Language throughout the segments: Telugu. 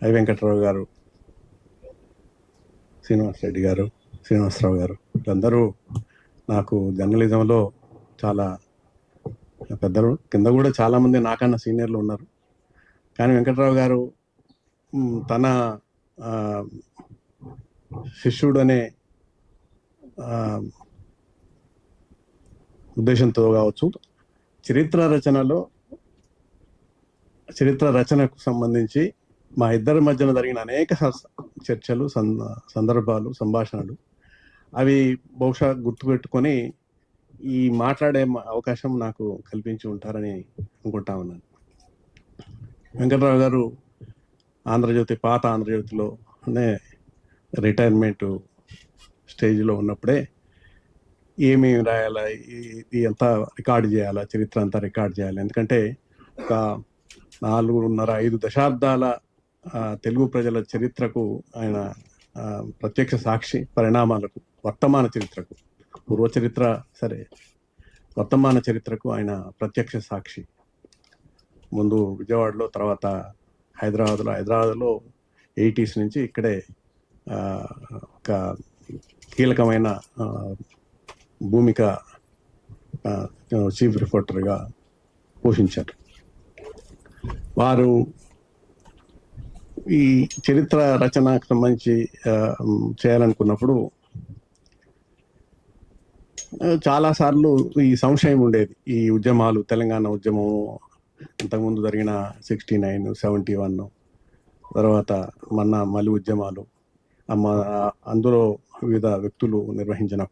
ఐ వెంకట్రావు గారు, శ్రీనివాసరెడ్డి గారు, శ్రీనివాసరావు గారు, వీళ్ళందరూ నాకు జర్నలిజంలో చాలా పెద్దలు. కింద కూడా చాలామంది నాకన్నా సీనియర్లు ఉన్నారు. కానీ వెంకట్రావు గారు తన శిష్యుడు అనే ఉద్దేశంతో కావచ్చు, చరిత్ర రచనకు సంబంధించి మా ఇద్దరి మధ్యన జరిగిన అనేక చర్చలు, సందర్భాలు, సంభాషణలు అవి బహుశా గుర్తుపెట్టుకొని ఈ మాట్లాడే అవకాశం నాకు కల్పించి ఉంటారని అనుకుంటా ఉన్నాను. వెంకట్రావు గారు ఆంధ్రజ్యోతి, పాత ఆంధ్రజ్యోతిలోనే రిటైర్మెంట్ స్టేజ్లో ఉన్నప్పుడే ఏమేమి రాయాలా, ఇది అంతా రికార్డు చేయాలా, చరిత్ర అంతా రికార్డు చేయాలి. ఎందుకంటే ఒక 4.5 దశాబ్దాల తెలుగు ప్రజల చరిత్రకు ఆయన ప్రత్యక్ష సాక్షి. పరిణామాలకు, వర్తమాన చరిత్రకు, పూర్వ చరిత్ర సరే, వర్తమాన చరిత్రకు ఆయన ప్రత్యక్ష సాక్షి. ముందు విజయవాడలో, తర్వాత హైదరాబాద్లో 80s నుంచి ఇక్కడే ఒక కీలకమైన భూమిక చీఫ్ రిపోర్టర్గా పోషించారు. వారు ఈ చరిత్ర రచనకు సంబంధించి చేయాలనుకున్నప్పుడు చాలాసార్లు ఈ సంశయం ఉండేది. ఈ ఉద్యమాలు, తెలంగాణ ఉద్యమం, అంతకుముందు జరిగిన 69, 71, తర్వాత మళ్ళీ ఉద్యమాలు, అందులో వివిధ వ్యక్తులు నిర్వహించిన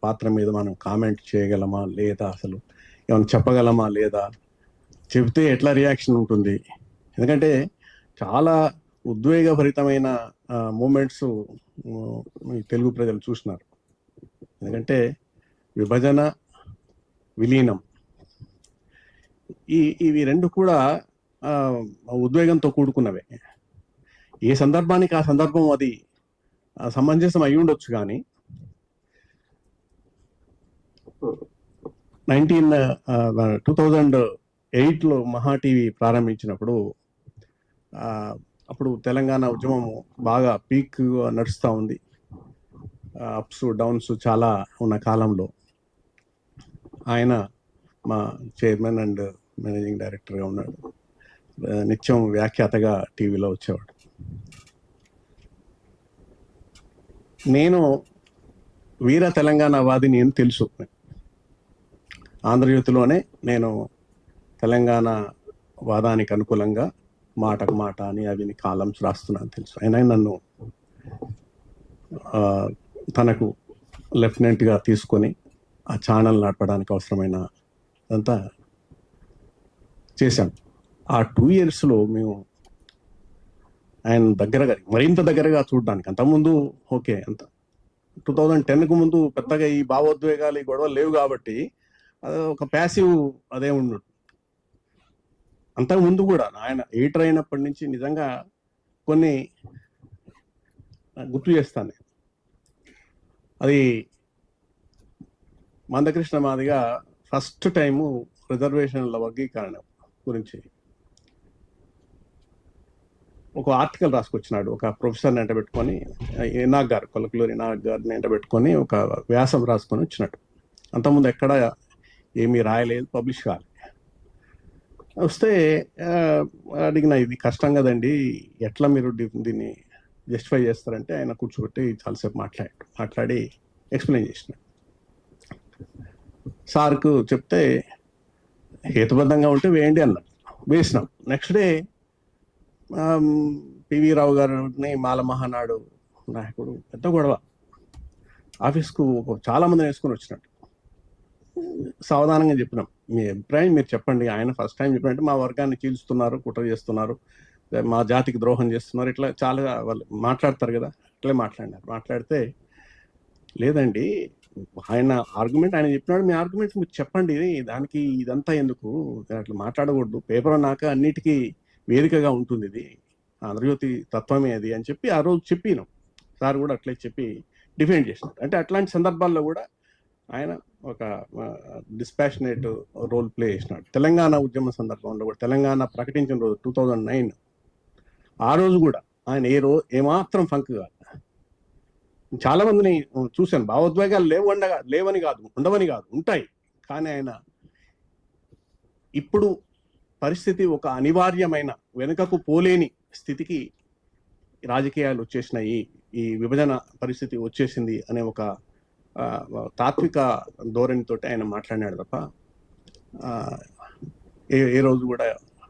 పాత్ర మీద మనం కామెంట్ చేయగలమా లేదా, అసలు ఏమైనా చెప్పగలమా లేదా, చెబితే ఎట్లా రియాక్షన్ ఉంటుంది. ఎందుకంటే చాలా ఉద్వేగభరితమైన మూమెంట్స్ తెలుగు ప్రజలు చూసినారు. ఎందుకంటే విభజన, విలీనం, ఇవి రెండు కూడా ఉద్వేగంతో కూడుకున్నవే. ఏ సందర్భానికి ఆ సందర్భం అది సమంజసం అయి ఉండొచ్చు. కానీ 2008లో మహా టీవీ ప్రారంభించినప్పుడు అప్పుడు తెలంగాణ ఉద్యమం బాగా పీక్ నడుస్తూ ఉంది. అప్స్ డౌన్స్ చాలా ఉన్న కాలంలో ఆయన మా చైర్మన్ అండ్ మేనేజింగ్ డైరెక్టర్గా ఉన్నాడు. నిత్యం వ్యాఖ్యాతగా టీవీలో వచ్చేవాడు. నేను వీర తెలంగాణ వాదిని అని తెలుసు. ఆంధ్రజ్యోతిలోనే నేను తెలంగాణ వాదానికి అనుకూలంగా మాటకు మాట అని అవిని కాలమ్స్ రాస్తున్నాను తెలుసు. అయినా నన్ను తనకు లెఫ్టినెంట్గా తీసుకొని ఆ ఛానల్ నడపడానికి అవసరమైన అంతా చేశాం. ఆ 2 yearsలో మేము ఆయన దగ్గరగా, మరింత దగ్గరగా చూడడానికి, అంతకుముందు ఓకే, అంత 2010కు ముందు పెద్దగా ఈ భావోద్వేగాలు, ఈ గొడవలు లేవు కాబట్టి ఒక ప్యాసివ్ అదే ఉన్నట్టు. అంతకుముందు కూడా ఆయన ఎడిటర్ అయినప్పటి నుంచి నిజంగా కొన్ని గుర్తు చేస్తాను. అది మందకృష్ణ మాదిగా ఫస్ట్ టైము రిజర్వేషన్ల వర్గీకరణ గురించి ఒక ఆర్టికల్ రాసుకొచ్చినాడు. ఒక ప్రొఫెసర్ని ఎంటబెట్టుకొని, ఇనాక్ గారు, కొలకులూరి ఇనాక్ గారిని ఎంటబెట్టుకొని ఒక వ్యాసం రాసుకొని వచ్చినట్టు. అంతకుముందు ఎక్కడ ఏమీ రాయలేదు, పబ్లిష్ కాలేదు. వస్తే అడిగిన, ఇది కష్టం కదండి, ఎట్లా మీరు దీన్ని జస్టిఫై చేస్తారంటే ఆయన కూర్చోబెట్టి చాలాసేపు మాట్లాడి ఎక్స్ప్లెయిన్ చేసినాడు. సార్కు చెప్తే హేతుబద్ధంగా ఉంటే వేయండి అన్నాడు. వేసినాం. నెక్స్ట్ డే పివి రావు గారిని మాల మహానాడు నాయకుడు పెద్ద గొడవ. ఆఫీస్కు చాలా మందిని వేసుకొని వచ్చినట్టు. సావధానంగా చెప్పినాం, మీ అభిప్రాయం మీరు చెప్పండి. ఆయన ఫస్ట్ టైం చెప్పినట్టు మా వర్గాన్ని చీల్చుతున్నారు, కుట్ర చేస్తున్నారు, మా జాతికి ద్రోహం చేస్తున్నారు, ఇట్లా చాలా వాళ్ళు మాట్లాడతారు కదా. అట్లే మాట్లాడితే, లేదండి ఆయన ఆర్గ్యుమెంట్ ఆయన చెప్పినాడు, మీ ఆర్గ్యుమెంట్ మీరు చెప్పండి, దానికి ఇదంతా ఎందుకు, అట్లా మాట్లాడకూడదు, పేపర్ అన్నాక అన్నిటికీ వేదికగా ఉంటుంది, ఇది ఆంధ్రజ్యోతి తత్వమే అది అని చెప్పి ఆ రోజు చెప్పినాం. సార్ కూడా అట్లే చెప్పి డిఫెండ్ చేసినాడు. అంటే అట్లాంటి సందర్భాల్లో కూడా ఆయన ఒక డిస్పాషనేట్ రోల్ ప్లే చేసినాడు. తెలంగాణ ఉద్యమ సందర్భంలో కూడా, తెలంగాణ ప్రకటించిన రోజు 2009, ఆ రోజు కూడా ఆయన ఏమాత్రం ఫంక్ కాదు. చాలా మందిని చూశాను, భావోద్వేగాలు లేవని కాదు, ఉండవని కాదు, ఉంటాయి. కానీ ఆయన ఇప్పుడు పరిస్థితి ఒక అనివార్యమైన వెనుకకు పోలేని స్థితికి రాజకీయాలు వచ్చేసినాయి, ఈ విభజన పరిస్థితి వచ్చేసింది అనే ఒక తాత్విక ధోరణితో ఆయన మాట్లాడినాడు తప్ప ఏ రోజు కూడా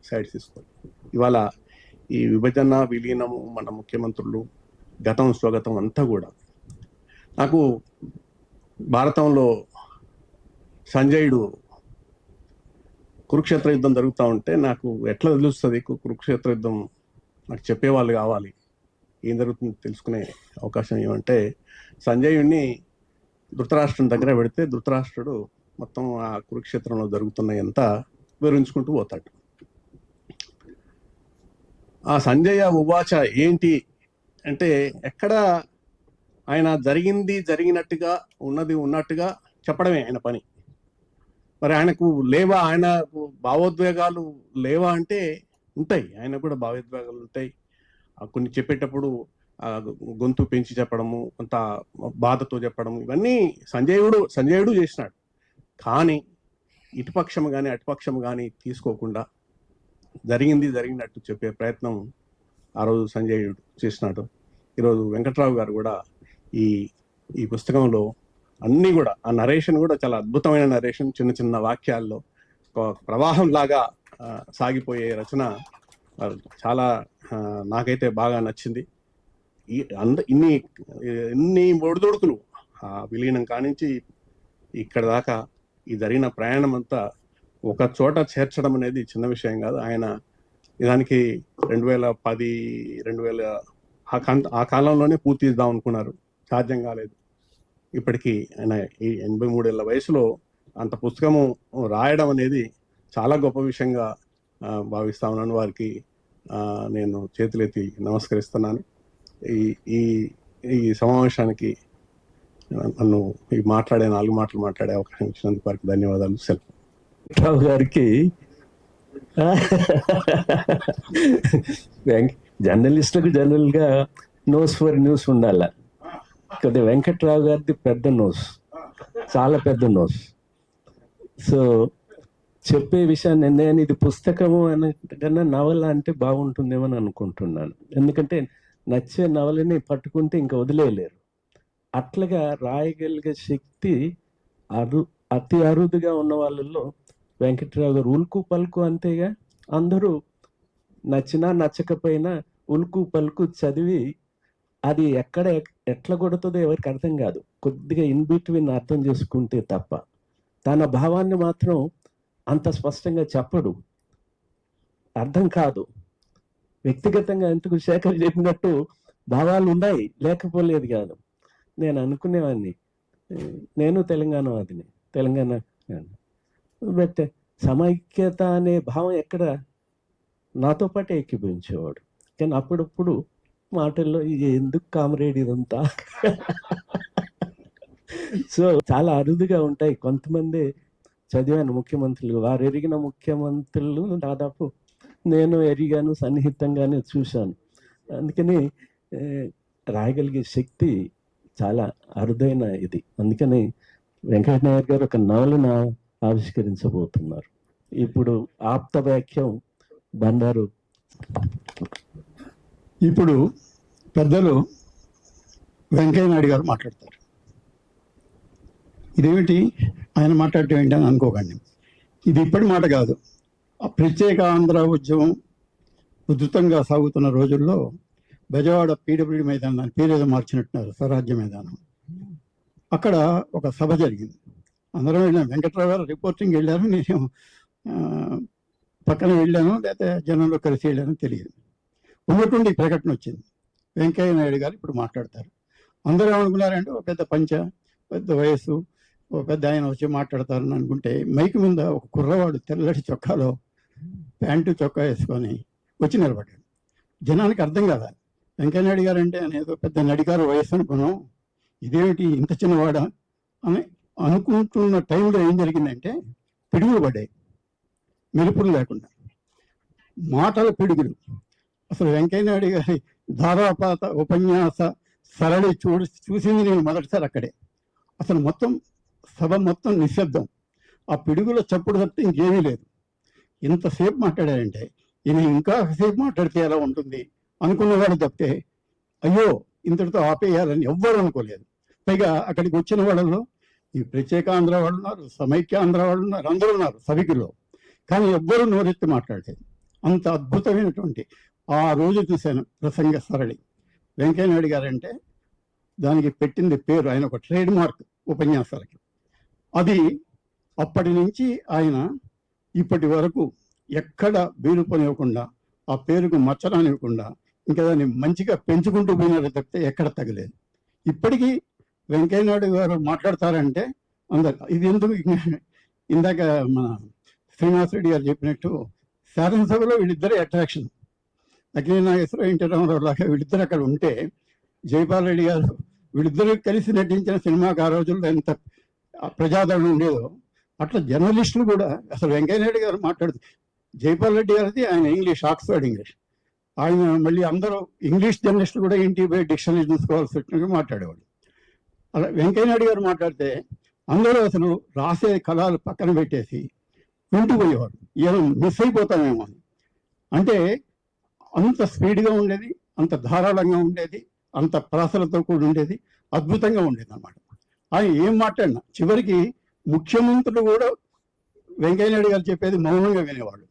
సైడ్ తీసుకోవాలి. ఇవాళ ఈ విభజన విలీనము, మన ముఖ్యమంత్రులు గతం స్వగతం అంతా కూడా నాకు భారతంలో సంజయుడు కురుక్షేత్ర యుద్ధం జరుగుతూ ఉంటే నాకు ఎట్లా తెలుస్తుంది కురుక్షేత్ర యుద్ధం, నాకు చెప్పేవాళ్ళు కావాలి, ఏం జరుగుతుంది తెలుసుకునే అవకాశం ఏమంటే సంజయుడిని ధృతరాష్ట్రం దగ్గర పెడితే ధృతరాష్ట్రుడు మొత్తం ఆ కురుక్షేత్రంలో జరుగుతున్నాయంతా వివరించుకుంటూ పోతాడు. ఆ సంజయ ఉవాచ ఏంటి అంటే ఎక్కడ ఆయన జరిగినట్టుగా ఉన్నది ఉన్నట్టుగా చెప్పడమే ఆయన పని. మరి ఆయనకు లేవా, ఆయన భావోద్వేగాలు లేవా అంటే ఉంటాయి, ఆయన కూడా భావోద్వేగాలు ఉంటాయి. కొన్ని చెప్పేటప్పుడు గొంతు పెంచి చెప్పడము, కొంత బాధతో చెప్పడము, ఇవన్నీ సంజయుడు చేసినాడు. కానీ ఇటుపక్షం కానీ అటుపక్షం కానీ తీసుకోకుండా జరిగినట్టు చెప్పే ప్రయత్నం ఆ రోజు సంజయుడు చేసినాడు. ఈరోజు వెంకట్రావు గారు కూడా ఈ పుస్తకంలో అన్నీ కూడా ఆ నరేషన్ కూడా చాలా అద్భుతమైన నరేషన్, చిన్న చిన్న వాక్యాల్లో ఒక ప్రవాహం లాగా సాగిపోయే రచన చాలా నాకైతే బాగా నచ్చింది. ఇన్ని ఒడిదొడుకులు విలీనం కానించి ఇక్కడ దాకా ఈ జరిగిన ప్రయాణం అంతా ఒక చోట చేర్చడం అనేది చిన్న విషయం కాదు. ఆయన దానికి 2010 ఆ కాలంలోనే పూర్తి చేద్దాం అనుకున్నారు, సాధ్యం కాలేదు. ఇప్పటికీ ఆయన ఈ 83 ఏళ్ల వయసులో అంత పుస్తకము రాయడం అనేది చాలా గొప్ప విషయంగా భావిస్తా ఉన్నాను. వారికి నేను చేతులెత్తి నమస్కరిస్తున్నాను. ఈ సమావేశానికి నన్ను ఈ 4 మాటలు మాట్లాడే అవకాశం ఇచ్చినందుకు వారికి ధన్యవాదాలు. రావు గారికి జర్నలిస్టులకు జనరల్ గా నోస్ ఫర్ న్యూస్ ఉండాల. కొద్దిగా వెంకట్రావు గారిది పెద్ద నోస్, చాలా పెద్ద నోస్. సో చెప్పే విషయాన్ని నేను ఇది పుస్తకము కన్నా నవల అంటే బాగుంటుందేమో అని అనుకుంటున్నాను. ఎందుకంటే నచ్చే నవలని పట్టుకుంటే ఇంకా వదిలేయలేరు. అట్లాగా రాయగలిగే శక్తి అతి అరుదుగా ఉన్న వాళ్ళల్లో వెంకట్రావు గారు. ఉల్కు పలుకు అంతేగా, అందరూ నచ్చినా నచ్చకపోయినా ఉల్కు పలుకు చదివి అది ఎట్లా కొడుతుందో ఎవరికి అర్థం కాదు. కొద్దిగా ఇన్ బిట్వీన్ అర్థం చేసుకుంటే తప్ప తన భావాన్ని మాత్రం అంత స్పష్టంగా చెప్పడు, అర్థం కాదు. వ్యక్తిగతంగా ఎందుకు శేఖర్ చెప్పినట్టు భావాలు ఉన్నాయి, లేకపోలేదు కాదు. నేను అనుకునేవాడిని, నేను తెలంగాణ బట్ సమైక్యత అనే భావం ఎక్కడ నాతో పాటే ఎక్కిపించేవాడు. కానీ అప్పుడప్పుడు మాటల్లో ఎందుకు కామ్రేడ్ ఇదంతా. సో చాలా అరుదుగా ఉంటాయి. కొంతమంది చదివాను ముఖ్యమంత్రులు, వారు ఎరిగిన ముఖ్యమంత్రులు దాదాపు నేను ఎరిగాను, సన్నిహితంగానే చూశాను. అందుకని రాయగలిగే శక్తి చాలా అరుదైన ఇది. అందుకని వెంకయ్య నాయర్ గారు ఒక నవలను ఆవిష్కరించబోతున్నారు. ఇప్పుడు ఆప్త వాక్యం బండారు. ఇప్పుడు పెద్దలు వెంకయ్య నాయుడు గారు మాట్లాడతారు. ఇదేమిటి ఆయన మాట్లాడటం ఏంటి అని అనుకోకండి. ఇది ఇప్పటి మాట కాదు. ప్రత్యేక ఆంధ్ర ఉద్యమం ఉధృతంగా సాగుతున్న రోజుల్లో బెజవాడ పీడబ్ల్యూడీ మైదానాన్ని పేరేదో మార్చినట్టున్నారు, స్వరాజ్య మైదానం. అక్కడ ఒక సభ జరిగింది. అందరం వెళ్ళాను. వెంకట్రావు గారు రిపోర్టింగ్ వెళ్ళారు, నేను పక్కన వెళ్ళాను, లేకపోతే జనంలో కలిసి వెళ్ళాను తెలియదు. ఉన్నటువంటి ప్రకటన వచ్చింది, వెంకయ్య నాయుడు గారు ఇప్పుడు మాట్లాడతారు. అందరూ ఏమనుకున్నారంటే ఒక పెద్ద పెద్ద వయస్సు, ఒక పెద్ద ఆయన వచ్చి మాట్లాడతారని అనుకుంటే మైక్ మీద ఒక కుర్రవాడు తెల్లటి చొక్కాలో ప్యాంటు చొక్కా వేసుకొని వచ్చి నిలబడ్డాడు. జనానికి అర్థం కాదా, వెంకయ్య నాయుడు గారు అంటే అనేదో పెద్ద నడికారు వయస్సు అనుకున్నాం, ఇదేమిటి ఇంత చిన్నవాడా అని అనుకుంటున్న టైంలో ఏం జరిగిందంటే పిడుగులు పడ్డాయి, మెరుపులు లేకుండా, మాటల పిడుగులు. అసలు వెంకయ్యనాయుడు గారి ధారాపాత ఉపన్యాస సరళి చూసింది నేను మొదటిసారి అక్కడే. అసలు మొత్తం సభ మొత్తం నిశ్శబ్దం, ఆ పిడుగుల చప్పుడు తప్పితే ఇంకేమీ లేదు. ఇంతసేపు మాట్లాడారంటే ఈయన ఇంకా సేపు మాట్లాడితే ఎలా ఉంటుంది అనుకున్నవాడు తప్పితే అయ్యో ఇంతటితో ఆపేయాలని ఎవ్వరు అనుకోలేదు. పైగా అక్కడికి వచ్చిన వాళ్ళలో ఈ ప్రత్యేక ఆంధ్ర వాళ్ళు ఉన్నారు, సమైక్య ఆంధ్ర వాళ్ళు ఉన్నారు, అందరూ ఉన్నారు సభికుల్లో. కానీ ఎవ్వరూ నోరెత్తి మాట్లాడలేదు. అంత అద్భుతమైనటువంటి ఆ రోజు చూశాను ప్రసంగ సరళి. వెంకయ్యనాయుడు గారంటే దానికి పెట్టింది పేరు, ఆయన ఒక ట్రేడ్ మార్క్ ఉపన్యాసాలకి. అది అప్పటి నుంచి ఆయన ఇప్పటి వరకు ఎక్కడ బీరుపనివ్వకుండా, ఆ పేరుకు మచ్చరానివ్వకుండా ఇంకా దాన్ని మంచిగా పెంచుకుంటూ పోయినారు తప్పితే ఎక్కడ తగలేదు. ఇప్పటికీ వెంకయ్యనాయుడు గారు మాట్లాడతారంటే అందరు ఇది ఎందుకు, ఇందాక మన శ్రీనివాస్ రెడ్డి గారు చెప్పినట్టు శాసనసభలో వీళ్ళిద్దరే అట్రాక్షన్. అఖిలేశ్ నాగేశ్వరరావు, ఎన్టీ రామారావు లాగా వీళ్ళిద్దరు అక్కడ ఉంటే, జైపాల్ రెడ్డి గారు వీళ్ళిద్దరూ కలిసి నటించిన సినిమాకి ఆ రోజుల్లో ఎంత ప్రజాదరణ ఉండేదో అట్లా జర్నలిస్టులు కూడా. అసలు వెంకయ్యనాయుడు గారు మాట్లాడుతూ, జైపాల్ రెడ్డి గారిది ఆయన ఇంగ్లీష్, ఆక్స్ఫర్డ్ ఇంగ్లీష్, ఆయన మళ్ళీ అందరూ ఇంగ్లీష్ జర్నలిస్టులు కూడా ఇంటికి పోయి డిక్షనరీ చూసుకోవాల్సి వచ్చినట్టు మాట్లాడేవాళ్ళు. అలా వెంకయ్యనాయుడు గారు మాట్లాడితే అందరూ అసలు రాసే కళలు పక్కన పెట్టేసి వింటూ పోయేవాడు, ఏదో మిస్ అయిపోతామేమో అని. అంటే అంత స్పీడ్గా ఉండేది, అంత ధారాళంగా ఉండేది, అంత ప్రాసలతో కూడి ఉండేది, అద్భుతంగా ఉండేది అన్నమాట. ఆయన ఏం మాట్లాడినా చివరికి ముఖ్యమంత్రులు కూడా వెంకయ్యనాయుడు గారు చెప్పేది మౌనంగా వినేవాళ్ళు,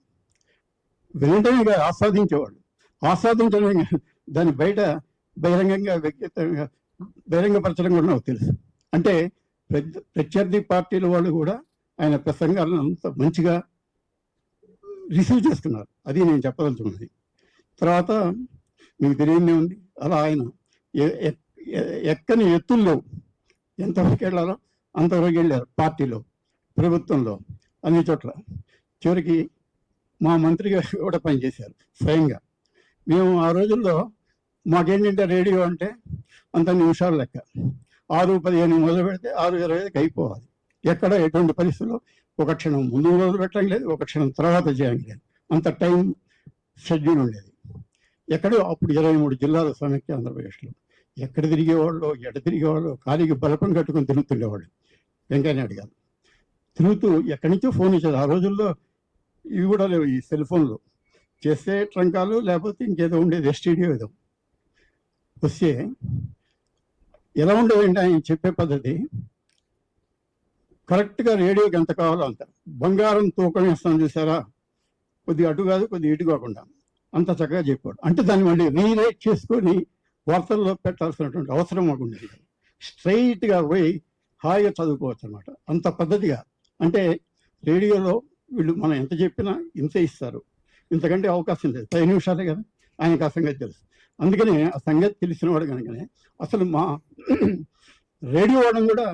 వినటమే ఆస్వాదించేవాళ్ళు. ఆస్వాదించడం దాని బయట బహిరంగంగా వ్యక్తిత్వంగా బహిరంగపరచడం కూడా నాకు తెలుసు. అంటే ప్రత్యర్థి పార్టీల వాళ్ళు కూడా ఆయన ప్రసంగాలను అంత మంచిగా రిసీవ్ చేసుకున్నారు. అది నేను చెప్పదలుచుకున్నది. తర్వాత మీకు తెలియనే ఉంది, అలా ఆయన ఎక్కని ఎత్తుల్లో ఎంతవరకు వెళ్ళాలో అంతవరకు వెళ్ళారు. పార్టీలో, ప్రభుత్వంలో, అన్ని చోట్ల. చివరికి మా మంత్రిగా కూడా పనిచేశారు స్వయంగా. మేము ఆ రోజుల్లో మాకేంటంటే రేడియో అంటే అంత నిమిషాలు లెక్క, 6:15 మొదలు పెడితే 6:25కి అయిపోవాలి. ఎక్కడ ఎటువంటి పరిస్థితుల్లో ఒక క్షణం ముందు మొదలు పెట్టడం లేదు, ఒక క్షణం తర్వాత చేయడం లేదు, అంత టైం షెడ్యూల్ ఉండేది. ఎక్కడో అప్పుడు 23 జిల్లాలు సమైక్య ఆంధ్రప్రదేశ్లో. ఎక్కడ తిరిగేవాళ్ళు, ఎట తిరిగేవాళ్ళు, ఖాళీకి బలపం కట్టుకొని తిరుగుతుండేవాళ్ళు వెంకయ్యనాయుడు గారు. తిరుగుతూ ఎక్కడి నుంచో ఫోన్ ఇచ్చారు. ఆ రోజుల్లో ఇవి కూడా లేవు, ఈ సెల్ ఫోన్లు. చేస్తే ట్రంకాలు, లేకపోతే ఇంకేదో ఉండేది, ఎస్టీడీ ఏదో వస్తే ఎలా ఉండేదంటే ఆయన చెప్పే పద్ధతి కరెక్ట్గా రేడియోకి ఎంత కావాలో అంత. బంగారం తూకం వేస్తాం చూసారా, కొద్ది అటు కాదు కొద్ది ఇటు కాకుండా అంత చక్కగా చెప్పాడు. అంటే దాన్ని మళ్ళీ రీరైట్ చేసుకొని వార్తల్లో పెట్టాల్సినటువంటి అవసరం మాకు ఉండేది. స్ట్రైట్గా పోయి హాయిగా చదువుకోవచ్చు అనమాట, అంత పద్ధతిగా. అంటే రేడియోలో వీళ్ళు మనం ఎంత చెప్పినా ఇంతే ఇస్తారు, ఇంతకంటే అవకాశం లేదు. 10 నిమిషాలే కదా, ఆయనకు ఆ సంగతి తెలుసు. అందుకనే ఆ సంగతి తెలిసినవాడు కనుకనే అసలు మా రేడియో వాడడం కూడా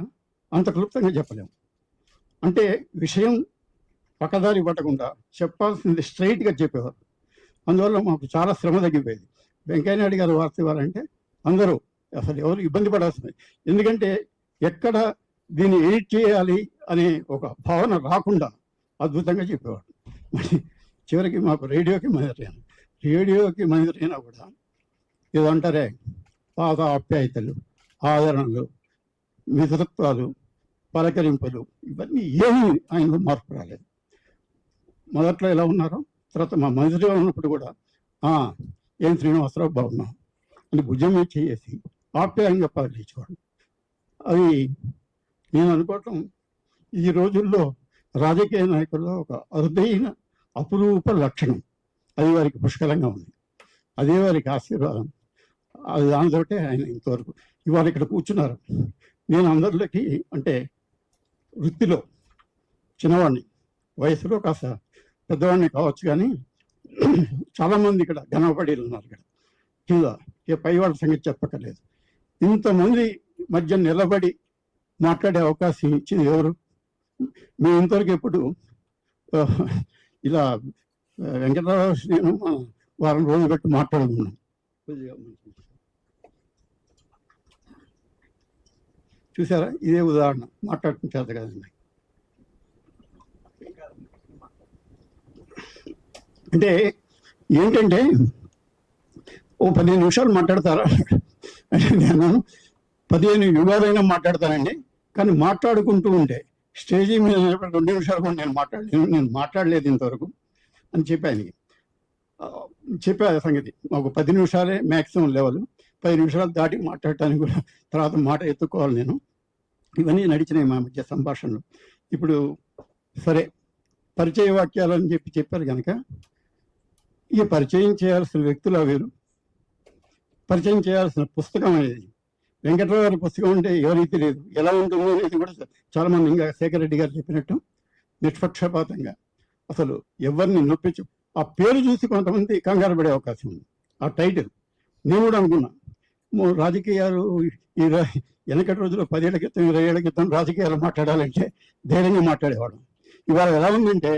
అంత క్లుప్తంగా చెప్పలేము. అంటే విషయం పక్కదారి పట్టకుండా చెప్పాల్సింది స్ట్రైట్గా చెప్పేవారు. అందువల్ల మాకు చాలా శ్రమ తగ్గిపోయేది. వెంకయ్యనాయుడు గారు వార్త ఇవ్వాలంటే అందరూ అసలు ఎవరు ఇబ్బంది పడాల్సింది. ఎందుకంటే ఎక్కడ దీన్ని ఎడిట్ చేయాలి అనే ఒక భావన రాకుండా అద్భుతంగా చెప్పేవాడు. మరి చివరికి మాకు రేడియోకి మందిరైనా కూడా ఏదో అంటారే, పాత ఆప్యాయతలు, ఆదరణలు, మితత్వాలు, పలకరింపులు, ఇవన్నీ ఏమీ ఆయనలో మార్పు రాలేదు. మొదట్లో ఎలా ఉన్నారో, తర్వాత మా మంత్రిగా ఉన్నప్పుడు కూడా ఏం శ్రీనివాసరావు బాగున్నాం అని భుజం మీద చేసి ఆప్యాయంగా పాటించేవాడు. అది నేను అనుకోవటం ఈ రోజుల్లో రాజకీయ నాయకుల్లో ఒక అరుదైన అపురూప లక్షణం. అది వారికి పుష్కలంగా ఉంది, అదే వారికి ఆశీర్వాదం. అది దానితోటే ఆయన ఇంతవరకు ఇవాళ ఇక్కడ కూర్చున్నారు. నేను అందరిలోకి అంటే వృత్తిలో చిన్నవాడిని, వయసులో కాస్త పెద్దవాడిని కావచ్చు, కానీ చాలామంది ఇక్కడ ఘనపడీలు ఉన్నారు. ఇక్కడ కింద పై వాళ్ళ సంగతి చెప్పక్కర్లేదు. ఇంతమంది మధ్య నిలబడి మాట్లాడే అవకాశం ఇచ్చింది ఎవరు? మేము ఇంతవరకు ఎప్పుడు ఇలా వెంకటరావు నేను వారం రోజులు పెట్టి మాట్లాడుకున్నాం. చూసారా, ఇదే ఉదాహరణ. మాట్లాడుతున్న చేత కదండి. అంటే ఏంటంటే ఓ 15 నిమిషాలు మాట్లాడతారా అంటే నేను 15 యుగాలైనా మాట్లాడతానండి, కానీ మాట్లాడుకుంటూ ఉంటే స్టేజీ మీద 2 నిమిషాలు కూడా నేను మాట్లాడలేదు ఇంతవరకు అని చెప్పి ఆయనకి చెప్పే సంగతి. మాకు 10 నిమిషాలే మ్యాక్సిమం లెవెల్, 10 నిమిషాలు దాటి మాట్లాడటానికి కూడా తర్వాత మాట ఎత్తుకోవాలి నేను. ఇవన్నీ నడిచినాయి మా మధ్య సంభాషణలు. ఇప్పుడు సరే, పరిచయ వాక్యాలు అని చెప్పారు కనుక, ఇక పరిచయం చేయాల్సిన వ్యక్తులు వేరు, పరిచయం చేయాల్సిన పుస్తకం అనేది వెంకట్రావు గారి పుస్తకం అంటే ఎవరికి తెలియదు, ఎలా ఉంటుందో అనేది కూడా చాలామంది, ఇంకా శేఖర్ రెడ్డి గారు చెప్పినట్టు నిష్పక్షపాతంగా అసలు ఎవరిని నొప్పించు. ఆ పేరు చూసి కొంతమంది కంగారు పడే అవకాశం ఉంది. ఆ టైటిల్ నేను కూడా అనుకున్నా, రాజకీయాలు ఈ వెనకటి రోజుల్లో 10 ఏళ్ల క్రితం 20 ఏళ్ల క్రితం రాజకీయాలు మాట్లాడాలంటే ధైర్యంగా మాట్లాడేవాడు. ఇవాళ ఎలా ఉందంటే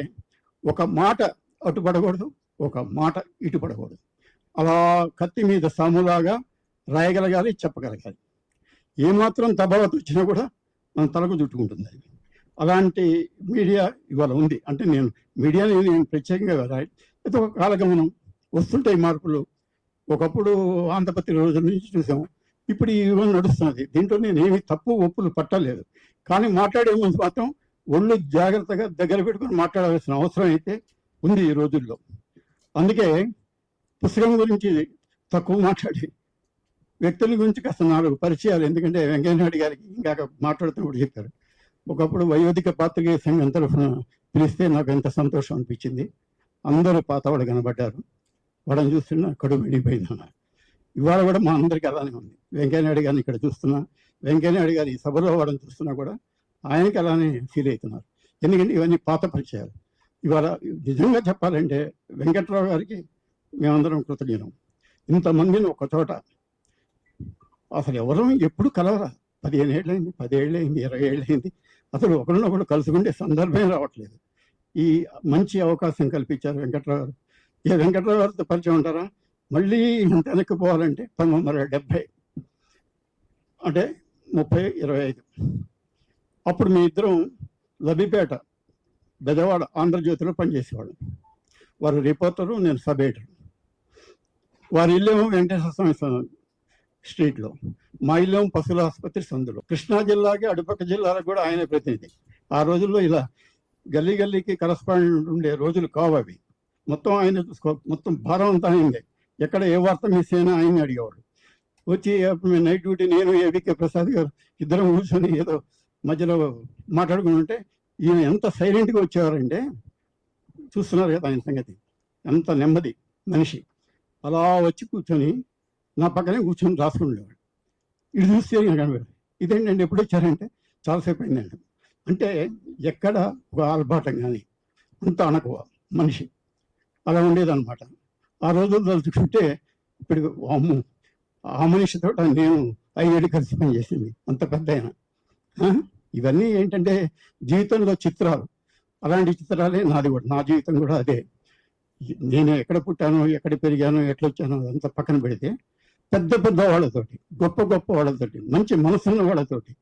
ఒక మాట అటు పడకూడదు, ఒక మాట ఇటు పడకూడదు, అలా కత్తి మీద సాములాగా రాయగలగాలి, చెప్పగలగాలి. ఏమాత్రం తబావత్ వచ్చినా కూడా మన తలకు చుట్టుకుంటుంది. అలాంటి మీడియా ఇవాళ ఉంది. అంటే నేను మీడియాని నేను ప్రత్యేకంగా రాయి, అయితే ఒక కాలగమనం వస్తుంటాయి మార్పులు. ఒకప్పుడు ఆంధ్రపత్రి రోజుల నుంచి చూసాము, ఇప్పుడు ఇవన్నీ నడుస్తున్నది. దీంట్లో నేను ఏమి తప్పు ఒప్పులు పట్టలేదు, కానీ మాట్లాడే ముందు మాత్రం ఒళ్ళు జాగ్రత్తగా దగ్గర పెట్టుకుని మాట్లాడాల్సిన అవసరం అయితే ఉంది ఈ రోజుల్లో. అందుకే పుస్తకం గురించి తక్కువ మాట్లాడి వ్యక్తుల గురించి కాస్త 4 పరిచయాలు. ఎందుకంటే వెంకయ్యనాయుడు గారికి ఇంకా మాట్లాడుతున్నప్పుడు చెప్పారు, ఒకప్పుడు వయోధిక పాత్రికేయ సంఘం తరఫున పిలిస్తే నాకు ఎంత సంతోషం అనిపించింది. అందరూ పాతవాడు కనబడ్డారు, వాడని చూస్తున్నా కడుపు వెళ్ళిపోయిందన్న. ఇవాళ కూడా మా అందరికీ అలానే ఉంది. వెంకయ్యనాయుడు గారిని ఇక్కడ చూస్తున్నా, వెంకయ్యనాయుడు గారి ఈ సభలో వాడని చూస్తున్నా కూడా ఆయనకి అలానే ఫీల్ అవుతున్నారు. ఎందుకంటే ఇవన్నీ పాత పరిచయాలు. ఇవాళ నిజంగా చెప్పాలంటే వెంకట్రావు గారికి మేమందరం కృతజ్ఞతం. ఇంతమందిని ఒక చోట అసలు ఎవరూ ఎప్పుడు కలవరా, 15 ఏళ్ళైంది, 10 ఏళ్ళైంది, 20 ఏళ్ళైంది, అసలు ఒకరినొకరు కలుసుకుంటే సందర్భమే రావట్లేదు. ఈ మంచి అవకాశం కల్పించారు వెంకట్రావు గారు. ఏ వెంకట్రావు గారితో పరిచయం ఉంటారా, మళ్ళీ ఇంత వెనక్కి పోవాలంటే 1970, అంటే 30-25. అప్పుడు మీ ఇద్దరం లబిపేట బెజవాడ ఆంధ్రజ్యోతిలో పనిచేసేవాడు. వారు రిపోర్టరు, నేను సబ్ ఎడిటర్. వారి ఇల్లేమో వెంకటేశ్వర స్వామి స్ట్రీట్లో, మా ఇల్లేమో పశువుల ఆసుపత్రి సందులో. కృష్ణా జిల్లాకి అటుపక్క జిల్లాలకు కూడా ఆయనే ప్రతినిధి. ఆ రోజుల్లో ఇలా గల్లీ గల్లీకి కరస్పాండెంట్ ఉండే రోజులు కావు అవి. మొత్తం ఆయన మొత్తం భారం అంతా అయింది. ఎక్కడ ఏ వార్త మిస్ అయినా ఆయన్ని అడిగేవాడు. వచ్చి అప్పుడు నైట్ డ్యూటీ నేను ఏవికే ప్రసాద్ గారు ఇద్దరం కూర్చొని ఏదో మధ్యలో మాట్లాడుకుని ఉంటే ఈయన ఎంత సైలెంట్గా వచ్చేవారంటే, చూస్తున్నారు కదా ఆయన సంగతి, ఎంత నెమ్మది మనిషి. అలా వచ్చి కూర్చొని నా పక్కనే కూర్చొని రాసుకునేవాడు. ఇది చూస్తే కనబడి, ఇదేంటండి ఎప్పుడు వచ్చారంటే చాలాసేపు అయిందండి. అంటే ఎక్కడ ఒక ఆర్భాటం కానీ, అంత అణకువ మనిషి, అలా ఉండేదన్నమాట. ఆ రోజుల్లో తలుచుకుంటే ఇప్పుడు అమ్ము, ఆ మనిషితో నేను 5 ఏళ్ళు కలిసి పనిచేసింది, అంత పెద్ద ఆయన. ఇవన్నీ ఏంటంటే జీవితంలో చిత్రాలు. అలాంటి చిత్రాలే నాది కూడా, నా జీవితం కూడా అదే. నేను ఎక్కడ పుట్టానో, ఎక్కడ పెరిగానో, ఎట్లొచ్చానో అదంతా పక్కన పెడితే, పెద్ద పెద్ద వాళ్ళతోటి, గొప్ప గొప్ప వాళ్ళతోటి, మంచి మనసున్న వాళ్ళతోటి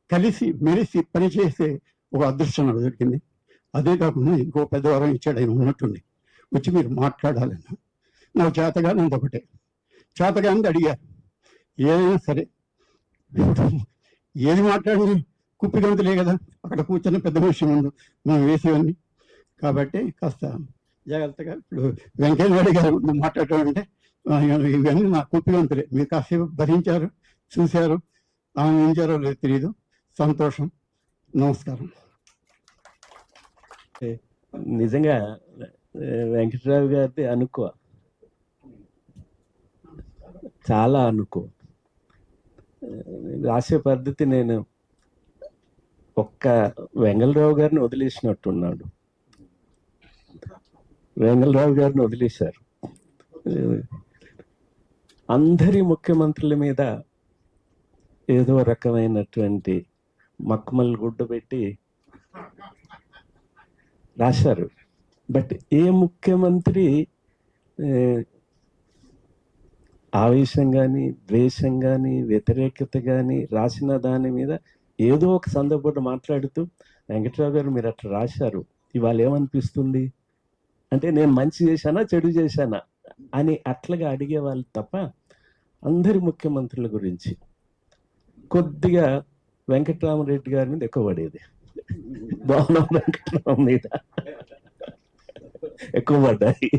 కలిసి మెలిసి పనిచేసే ఒక అదృష్టం నాకు దొరికింది. అదే కాకుండా ఇంకో పెద్దవారం ఇచ్చాడు ఆయన ఉన్నట్టుండి, వచ్చి మీరు మాట్లాడాలన్నా. నాకు చేతగానే ఒకటే, చేతగానే అడిగారు. ఏదైనా సరే ఏది మాట్లాడినా కుప్పిగంతులే కదా, అక్కడ కూర్చొని పెద్ద మనిషి ముందు మనం వేసేవన్నీ. కాబట్టి కాస్త జాగ్రత్తగా, ఇప్పుడు వెంకయ్యనాయుడు గారు మాట్లాడటం అంటే ఇవన్నీ నా కుప్పిగంతులే. మీరు కాసేపు భరించారు, చూశారు, ఆనందించారో లేదు తెలియదు. సంతోషం. నమస్కారం. నిజంగా వెంకట్రావు గారిది అనుకో, చాలా అనుకో. రాసే పద్ధతి నేను ఒక్క వెంగళరావు గారిని వదిలేసినట్టున్నాడు. వెంగళరావు గారిని వదిలేశారు. అందరి ముఖ్యమంత్రుల మీద ఏదో రకమైనటువంటి మక్కుమల్ గుడ్డ పెట్టి రాశారు. బట్ ఏ ముఖ్యమంత్రి ఆవేశం కానీ, ద్వేషం కానీ, వ్యతిరేకత కానీ రాసిన దాని మీద ఏదో ఒక సందర్భంలో మాట్లాడుతూ, వెంకట్రావు గారు మీరు అట్లా రాశారు, ఇవాళ ఏమనిపిస్తుంది అంటే, నేను మంచి చేశానా చెడు చేశానా అని అట్లాగా అడిగేవాళ్ళు తప్ప అందరి ముఖ్యమంత్రుల గురించి కొద్దిగా వెంకటరామరెడ్డి గారి మీద ఎక్కువ పడేది, భవనం వెంకటరామ మీద ఎక్కువ పడ్డాయి.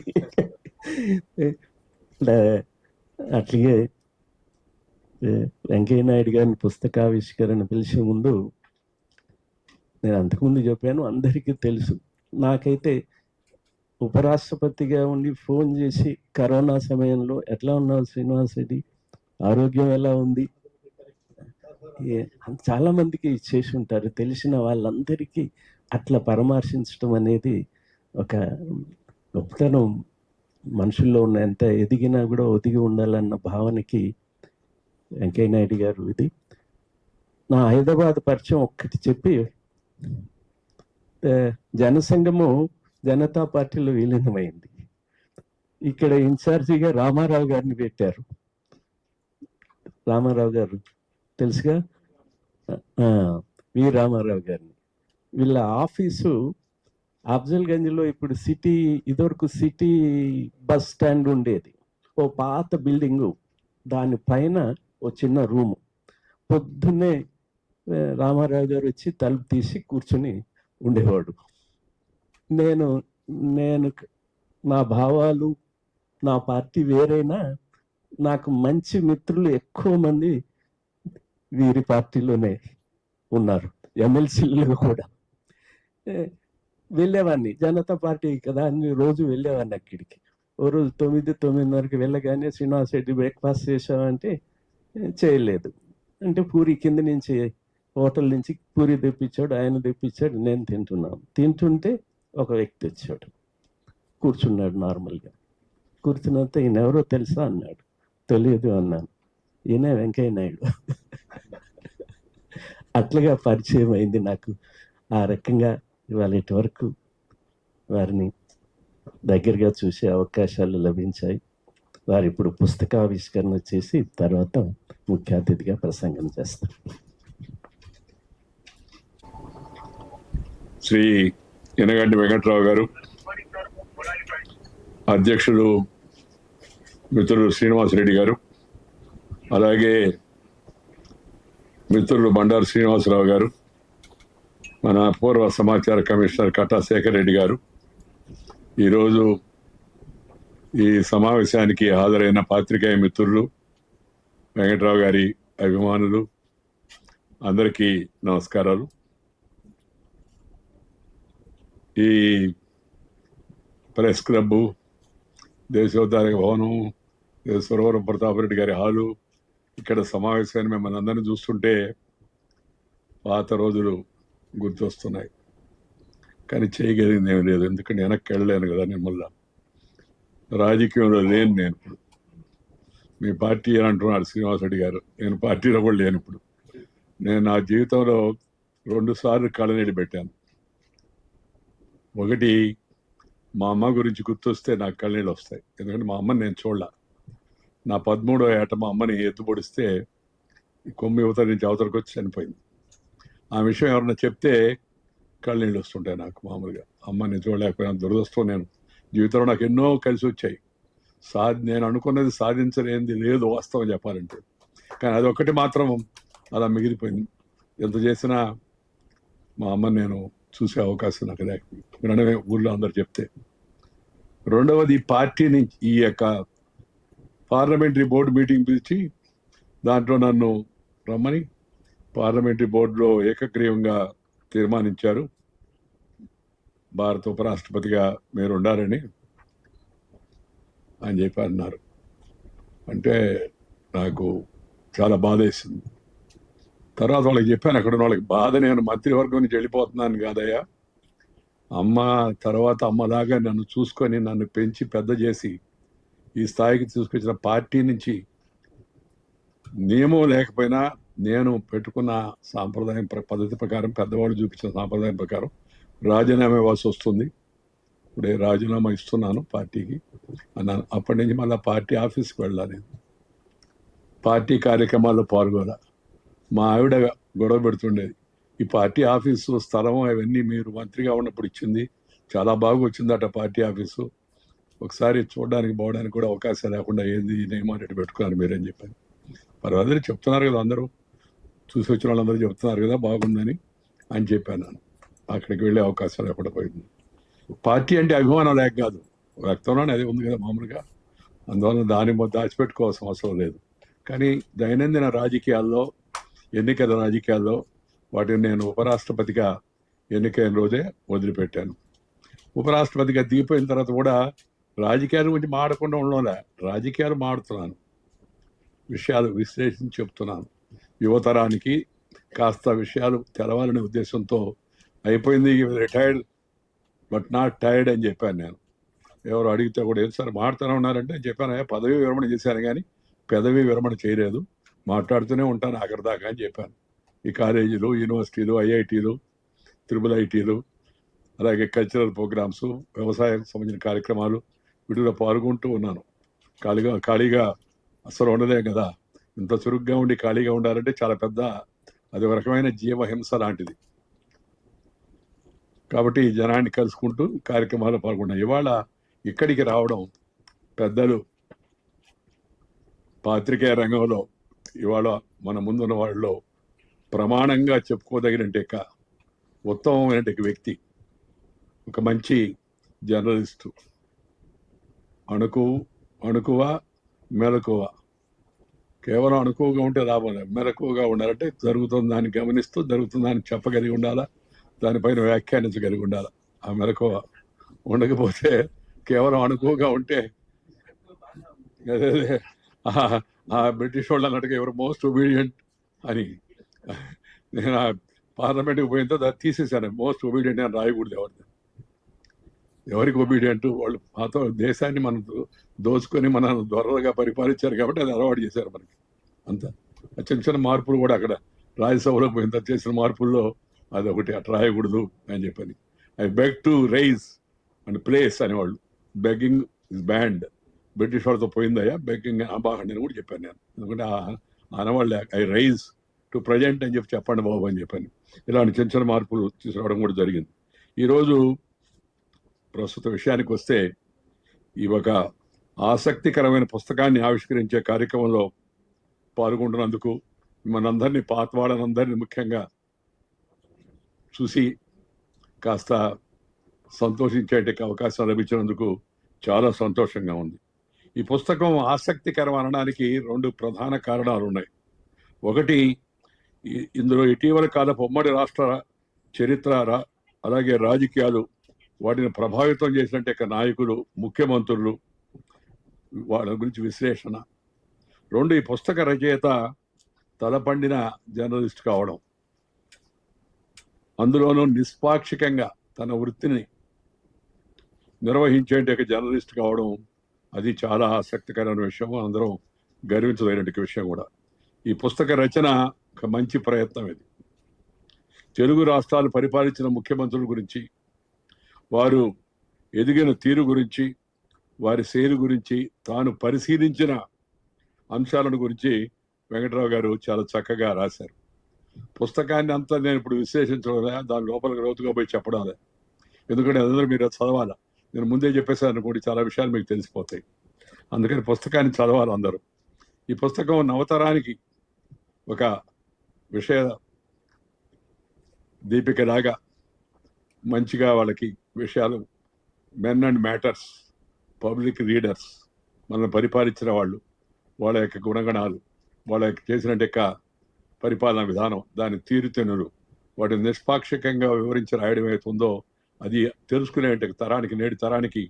అట్లాగే వెంకయ్య నాయుడు గారిని పుస్తకావిష్కరణ పిలిచే ముందు నేను అంతకుముందు చెప్పాను, అందరికీ తెలుసు. నాకైతే ఉపరాష్ట్రపతిగా ఉండి ఫోన్ చేసి కరోనా సమయంలో ఎట్లా ఉన్నావు శ్రీనివాస్ రెడ్డి, ఆరోగ్యం ఎలా ఉంది, చాలా మందికి చేసి ఉంటారు. తెలిసిన వాళ్ళందరికీ అట్లా పరామర్శించడం అనేది ఒక గొప్పతనం. మనుషుల్లో ఉన్న ఎంత ఎదిగినా కూడా ఒదిగి ఉండాలన్న భావనకి వెంకయ్య నాయుడు గారు ఇది. నా హైదరాబాద్ పరిచయం ఒక్కటి చెప్పి, జనసంఘము జనతా పార్టీలో విలీనమైంది. ఇక్కడ ఇన్ఛార్జిగా రామారావు గారిని పెట్టారు. రామారావు గారు తెలుసుగా, వి రామారావు గారిని. వీళ్ళ ఆఫీసు అఫ్జల్గంజ్లో ఇప్పుడు సిటీ, ఇదివరకు సిటీ బస్ స్టాండ్ ఉండేది, ఓ పాత బిల్డింగు, దానిపైన ఓ చిన్న రూము. పొద్దున్నే రామారావు గారు వచ్చి తలుపు తీసి కూర్చొని ఉండేవాడు. నేను నా భావాలు, నా పార్టీ వేరైనా నాకు మంచి మిత్రులు ఎక్కువ మంది వీరి పార్టీలోనే ఉన్నారు, ఎమ్మెల్సీలు కూడా. వెళ్ళేవాడిని, జనతా పార్టీ కదా అని రోజు వెళ్ళేవాడిని అక్కడికి. ఓ రోజు 9:30కి వెళ్ళగానే శ్రీనివాస్ రెడ్డి బ్రేక్ఫాస్ట్ చేసావంటే చేయలేదు అంటే, పూరి కింద నుంచి హోటల్ నుంచి పూరి తెప్పించాడు, ఆయన తెప్పించాడు, నేను తింటుంటే ఒక వ్యక్తి వచ్చాడు, కూర్చున్నాడు నార్మల్గా. కూర్చున్నంత ఈయన ఎవరో తెలుసా అన్నాడు. తెలియదు అన్నాను. ఈయన వెంకయ్య నాయుడు. అట్లాగా పరిచయం అయింది నాకు. ఆ రకంగా ఇవాళ వరకు వారిని దగ్గరగా చూసే అవకాశాలు లభించాయి. వారు ఇప్పుడు పుస్తకావిష్కరణ చేసి తర్వాత ముఖ్య అతిథిగా ప్రసంగం చేస్తారు. శ్రీ యనగంటి వెంకట్రావు గారు, అధ్యక్షుడు మిత్రులు శ్రీనివాసరెడ్డి గారు, అలాగే మిత్రులు బండారు శ్రీనివాసరావు గారు, మన పూర్వ సమాచార కమిషనర్ కట్టా శేఖర్ రెడ్డి గారు, ఈరోజు ఈ సమావేశానికి హాజరైన పాత్రికేయ మిత్రులు, వెంకట్రావు గారి అభిమానులు, అందరికీ నమస్కారాలు. ఈ ప్రెస్ క్లబ్బు, దేశోద్ధారక భవనం, సురవరం ప్రతాపరెడ్డి గారి హాలు, ఇక్కడ సమావేశాన్ని మిమ్మల్ని అందరినీ చూస్తుంటే పాత రోజులు గుర్తొస్తున్నాయి. కానీ చేయగలిగింది ఏమి లేదు, ఎందుకంటే వెనక్కి వెళ్ళలేను కదా. నేను మళ్ళా రాజకీయంలో లేను. నేను ఇప్పుడు మీ పార్టీ అని అంటున్నాడు శ్రీనివాసరెడ్డి గారు, నేను పార్టీలో కూడా లేను ఇప్పుడు. నేను నా జీవితంలో 2 సార్లు కళ్ళనీళ్ళు పెట్టాను. ఒకటి, మా అమ్మ గురించి గుర్తొస్తే నాకు కళ్ళనీళ్ళు వస్తాయి, ఎందుకంటే మా అమ్మని నేను చూడలా. నా 13వ ఏట మా అమ్మని ఎత్తు పొడిస్తే కొమ్మి యువత నుంచి అవతలకు వచ్చి చనిపోయింది. ఆ విషయం ఎవరన్నా చెప్తే కళ్ళనీళ్ళు వస్తుంటాయి నాకు మామూలుగా. అమ్మని చూడలేకపోయినా దురదృష్టం. నేను జీవితంలో నాకు ఎన్నో కలిసి వచ్చాయి. నేను అనుకున్నది సాధించలేనిది లేదు వాస్తవం చెప్పాలంటే, కానీ అదొక్కటి మాత్రం అలా మిగిలిపోయింది. ఎంత చేసినా మా అమ్మని నేను చూసే అవకాశం నాకు లేకపోయింది, ఊళ్ళో అందరు చెప్తే. రెండవది, పార్టీ నుంచి ఈ యొక్క పార్లమెంటరీ బోర్డు మీటింగ్ పిలిచి దాంట్లో నన్ను రమ్మని పార్లమెంటరీ బోర్డులో ఏకగ్రీవంగా తీర్మానించారు, భారత ఉపరాష్ట్రపతిగా మీరు ఉండాలని అని చెప్పి అన్నారు. అంటే నాకు చాలా బాధ వేసింది. తర్వాత వాళ్ళకి చెప్పాను, అక్కడ ఉన్న వాళ్ళకి, బాధ నేను మంత్రివర్గం నుంచి వెళ్ళిపోతున్నాను కాదయ్యా, అమ్మ తర్వాత అమ్మలాగా నన్ను చూసుకొని నన్ను పెంచి పెద్ద చేసి ఈ స్థాయికి తీసుకొచ్చిన పార్టీ నుంచి నియమం లేకపోయినా నేను పెట్టుకున్న సాంప్రదాయం పద్ధతి ప్రకారం, పెద్దవాళ్ళు చూపించిన సాంప్రదాయం ప్రకారం రాజీనామా ఇవ్వాల్సి వస్తుంది. ఇప్పుడే రాజీనామా ఇస్తున్నాను పార్టీకి అన్నాను. అప్పటి నుంచి మళ్ళీ పార్టీ ఆఫీస్కి వెళ్ళా, నేను పార్టీ కార్యక్రమాల్లో పాల్గొనా. మా ఆవిడ గొడవ పెడుతుండేది, ఈ పార్టీ ఆఫీసు స్థలం అవన్నీ మీరు మంత్రిగా ఉన్నప్పుడు ఇచ్చింది, చాలా బాగా వచ్చిందట పార్టీ ఆఫీసు, ఒకసారి చూడడానికి పోవడానికి కూడా అవకాశం లేకుండా ఏంది నియమాన్ని పెట్టుకున్నారు మీరని చెప్పాను. మరి అదే చెప్తున్నారు కదా, అందరూ చూసి వచ్చిన వాళ్ళందరూ చెప్తున్నారు కదా బాగుందని అని చెప్పాను. నేను అక్కడికి వెళ్ళే అవకాశం లేకుండా పోయింది. పార్టీ అంటే అభిమానం లేక కాదు, రక్తంలోనే అది ఉంది కదా మామూలుగా, అందువల్ల దాన్ని దాచిపెట్టుకోవాల్సిన అవసరం లేదు. కానీ దైనందిన రాజకీయాల్లో, ఎన్నికల రాజకీయాల్లో వాటిని నేను ఉపరాష్ట్రపతిగా ఎన్నికైన రోజే వదిలిపెట్టాను. ఉపరాష్ట్రపతిగా దిగిపోయిన తర్వాత కూడా రాజకీయాల గురించి మాడకుండా ఉండలే, రాజకీయాలు మాడుతున్నాను, విషయాలు విశ్లేషించి చెప్తున్నాను. యువతరానికి కాస్త విషయాలు తెలవాలనే ఉద్దేశంతో అయిపోయింది. రిటైర్డ్ బట్ నాట్ టైర్డ్ అని చెప్పాను నేను. ఎవరు అడిగితే కూడా ఏం సార్ మాడుతూనే ఉన్నారంటే చెప్పాను, పదవి విరమణ చేశాను కానీ పెదవి విరమణ చేయలేదు, మాట్లాడుతూనే ఉంటాను ఆఖరి దాకా అని చెప్పాను. ఈ కాలేజీలు, యూనివర్సిటీలు, ఐఐటీలు, త్రిబుల్ ఐటీలు, అలాగే కల్చరల్ ప్రోగ్రామ్స్, వ్యవసాయం సంబంధించిన కార్యక్రమాలు వీటిలో పాల్గొంటూ ఉన్నాను. ఖాళీగా అసలు ఉండలేం కదా. ఇంత చురుగ్గా ఉండి ఖాళీగా ఉండాలంటే చాలా పెద్ద, అది ఒక రకమైన జీవహింస లాంటిది. కాబట్టి జనాన్ని కలుసుకుంటూ కార్యక్రమాల్లో పాల్గొన్నాను. ఇవాళ ఇక్కడికి రావడం, పెద్దలు పాత్రికేయ రంగంలో ఇవాళ మన ముందున్న వాళ్ళలో ప్రమాణంగా చెప్పుకోదగినట్టు ఉత్తమమైన వ్యక్తి, ఒక మంచి జర్నలిస్టు, అణుకువ మెలకువ. కేవలం అణుకువగా ఉంటే లాభం లేదు, మెలకువగా ఉండాలంటే జరుగుతున్న దాన్ని గమనిస్తూ జరుగుతున్న దాన్ని చెప్పగలిగి ఉండాలా, దానిపైన వ్యాఖ్యానించగలిగి ఉండాలి. ఆ మెలకువ ఉండకపోతే కేవలం అణుకువగా ఉంటే ఆ బ్రిటిష్ వాళ్ళు అన్నట్టుగా ఎవరు మోస్ట్ ఒబీడియంట్ అని, నేను ఆ పార్లమెంట్కి పోయిన తర్వాత తీసేశాను. మోస్ట్ ఒబీడియంట్ అని రాయకూడదు ఎవరికి ఒబీడియంట్. వాళ్ళు మాతో దేశాన్ని మనం దోచుకొని మనం దొరలుగా పరిపాలించారు కాబట్టి అది అలవాటు చేశారు మనకి. అంత చిన్న చిన్న మార్పులు కూడా అక్కడ రాజ్యసభలో పోయిన తర్వాత చేసిన మార్పుల్లో అదొకటి అట్లా రాయకూడదు అని చెప్పని. I beg to rise and place అనేవాళ్ళు. Begging is banned. బ్రిటిష్ వాళ్ళతో పోయిందయ్యా బెగ్గింగ్ అబాహండి అని కూడా చెప్పాను నేను. ఎందుకంటే అనవాళ్ళు ఐ రైజ్ టు ప్రజెంట్ అని చెప్పండి బాబు అని చెప్పాను. ఇలాంటి చిన్న చిన్న మార్పులు తీసుకురావడం కూడా జరిగింది. ఈరోజు ప్రస్తుత విషయానికి వస్తే, ఈ ఒక ఆసక్తికరమైన పుస్తకాన్ని ఆవిష్కరించే కార్యక్రమంలో పాల్గొంటున్నందుకు మనందరినీ, పాతవాళ్ళనందరినీ ముఖ్యంగా చూసి కాస్త సంతోషించే అవకాశం లభించినందుకు చాలా సంతోషంగా ఉంది. ఈ పుస్తకం ఆసక్తికరం అనడానికి 2 ప్రధాన కారణాలు ఉన్నాయి. ఒకటి, ఇందులో ఇటీవల కాలపు ఉమ్మడి రాష్ట్ర చరిత్ర, అలాగే రాజకీయాలు, వాటిని ప్రభావితం చేసినట్టు నాయకులు, ముఖ్యమంత్రులు, వాళ్ళ గురించి విశ్లేషణ. 2, ఈ పుస్తక రచయిత తలపండిన జర్నలిస్ట్ కావడం, అందులోనూ నిష్పాక్షికంగా తన వృత్తిని నిర్వహించే జర్నలిస్ట్ కావడం, అది చాలా ఆసక్తికరమైన విషయం, అందరం గర్వించదగిన విషయం కూడా. ఈ పుస్తక రచన ఒక మంచి ప్రయత్నం. ఇది తెలుగు రాష్ట్రాలు పరిపాలించిన ముఖ్యమంత్రుల గురించి, వారు ఎదిగిన తీరు గురించి, వారి శైలి గురించి, తాను పరిశీలించిన అంశాలను గురించి వెంకట్రావు గారు చాలా చక్కగా రాశారు. పుస్తకాన్ని అంతా నేను ఇప్పుడు విశ్లేషించడం, దాని లోపలికి లోతుగా పోయి చెప్పడం, ఎందుకంటే అందరూ మీరు చదవాలి. నేను ముందే చెప్పేసాను అనుకోండి, చాలా విషయాలు మీకు తెలిసిపోతాయి. అందుకని పుస్తకాన్ని చదవాలి అందరూ. ఈ పుస్తకం నవతరానికి ఒక విషయ దీపికలాగా మంచిగా వాళ్ళకి విషయాలు, men and matters, public leaders, మనల్ని పరిపాలించిన వాళ్ళు, వాళ్ళ యొక్క గుణగణాలు, వాళ్ళ యొక్క చేసిన పరిపాలనా విధానం, దాని తీరుతెన్నులు, వాటిని నిష్పాక్షికంగా వివరించి రాయడం అవుతుందో అది తెలుసుకునే తరానికి, నేటి తరానికి.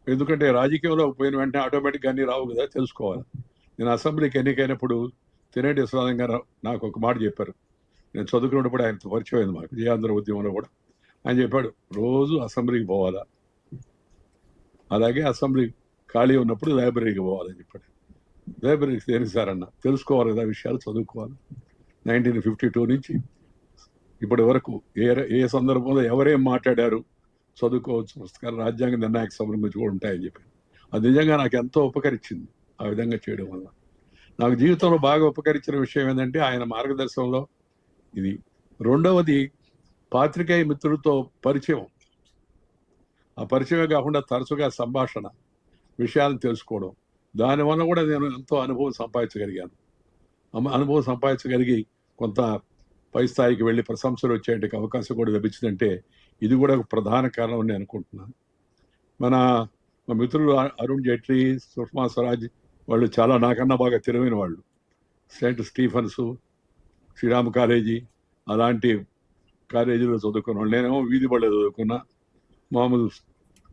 ఎందుకంటే రాజకీయంలో పోయిన వెంటనే ఆటోమేటిక్గా అన్నీ రావు కదా, తెలుసుకోవాలి. నేను అసెంబ్లీకి ఎన్నికైనప్పుడు తెనేటి విశ్వనాథం గారు నాకు ఒక మాట చెప్పారు. నేను చదువుకున్నప్పుడు ఆయనతో పరిచయం అయింది మాకు, జయాంధ్ర ఉద్యమంలో కూడా. ఆయన చెప్పాడు, రోజు అసెంబ్లీకి పోవాలా, అలాగే అసెంబ్లీ ఖాళీ ఉన్నప్పుడు లైబ్రరీకి పోవాలని చెప్పాడు. లైబ్రరీకి దేనికి సార్ అన్న, తెలుసుకోవాలి కదా విషయాలు, చదువుకోవాలి. 1952 నుంచి ఇప్పటి వరకు ఏ సందర్భంలో ఎవరేం మాట్లాడారు చదువుకోవచ్చు, పుస్తకాలు, రాజ్యాంగ నిర్ణాయక సభల గురించి కూడా ఉంటాయని చెప్పి. అది నిజంగా నాకు ఎంతో ఉపకరించింది ఆ విధంగా చేయడం వల్ల. నాకు జీవితంలో బాగా ఉపకరించిన విషయం ఏంటంటే ఆయన మార్గదర్శనంలో ఇది. రెండవది, పాత్రికేయ మిత్రులతో పరిచయం. ఆ పరిచయమే కాకుండా తరచుగా సంభాషణ, విషయాలను తెలుసుకోవడం, దానివల్ల కూడా నేను ఎంతో అనుభవం సంపాదించగలిగాను. అనుభవం సంపాదించగలిగి కొంత పై స్థాయికి వెళ్ళి ప్రశంసలు వచ్చేందుకు అవకాశం కూడా లభించిందంటే ఇది కూడా ఒక ప్రధాన కారణం అని అనుకుంటున్నాను. మా మిత్రులు అరుణ్ జైట్లీ, సుష్మా స్వరాజ్ వాళ్ళు చాలా నాకన్నా బాగా తెలివైన వాళ్ళు. సెయింట్ స్టీఫెన్స్, శ్రీరామ్ కాలేజీ అలాంటి కాలేజీలో చదువుకున్న వాళ్ళు. నేనేమో వీధి బడిలో చదువుకున్నా, మామూలు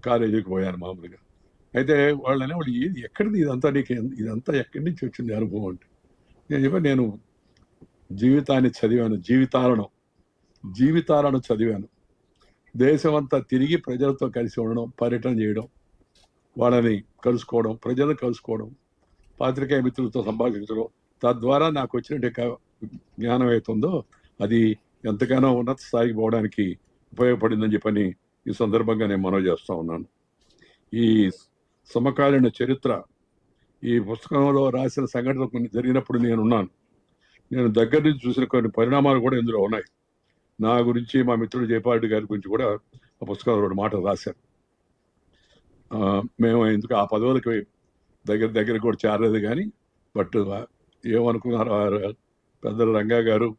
కాలేజీకి పోయాను మామూలుగా. అయితే వాళ్ళనే వాళ్ళు ఎక్కడిది ఇదంతా, నీకు ఇదంతా ఎక్కడి నుంచి వచ్చింది అనుభవం అంటే నేను చెప్పాను, నేను జీవితాన్ని చదివాను, జీవితాలను చదివాను. దేశమంతా తిరిగి ప్రజలతో కలిసి ఉండడం, పర్యటన చేయడం, వాళ్ళని కలుసుకోవడం, ప్రజలను కలుసుకోవడం, పాత్రికేయ మిత్రులతో సంభాషించడం, తద్వారా నాకు వచ్చిన జ్ఞానం అవుతుందో అది ఎంతగానో ఉన్నత స్థాయికి పోవడానికి ఉపయోగపడిందని చెప్పని ఈ సందర్భంగా నేను మనవి చేస్తూ ఉన్నాను. ఈ సమకాలీన చరిత్ర ఈ పుస్తకంలో రాసిన సంఘటనలు కొన్ని జరిగినప్పుడు నేనున్నాను. నేను దగ్గర నుంచి చూసిన కొన్ని పరిణామాలు కూడా ఇందులో ఉన్నాయి. నా గురించి, మా మిత్రుడు జయపారెడ్డి గారి గురించి కూడా ఆ పుస్తకంలో 2 మాటలు రాశారు. మేము ఎందుకు ఆ పదవులకి దగ్గర కూడా చేరలేదు కానీ, బట్ ఏమనుకున్నారు పెద్దల రంగా గారు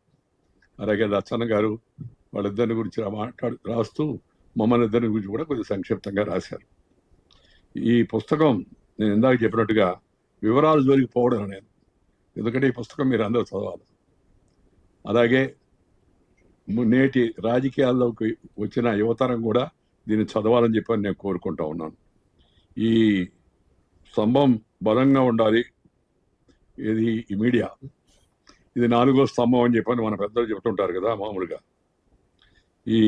అలాగే లచ్చన్న గారు వాళ్ళిద్దరిని గురించి రాస్తూ మమ్మల్ని ఇద్దరిని గురించి కూడా కొద్దిగా సంక్షిప్తంగా రాశారు. ఈ పుస్తకం నేను ఇందాక చెప్పినట్టుగా వివరాలు జోలికి పోవడం నేను, ఎందుకంటే ఈ పుస్తకం మీరు అందరూ చదవాలి. అలాగే నేటి రాజకీయాల్లోకి వచ్చిన యువతరం కూడా దీన్ని చదవాలని చెప్పని నేను కోరుకుంటా ఉన్నాను. ఈ స్తంభం బలంగా ఉండాలి, ఇది ఈ మీడియా, ఇది 4వ స్తంభం అని చెప్పని మన పెద్దలు చెప్తుంటారు కదా మామూలుగా. ఈ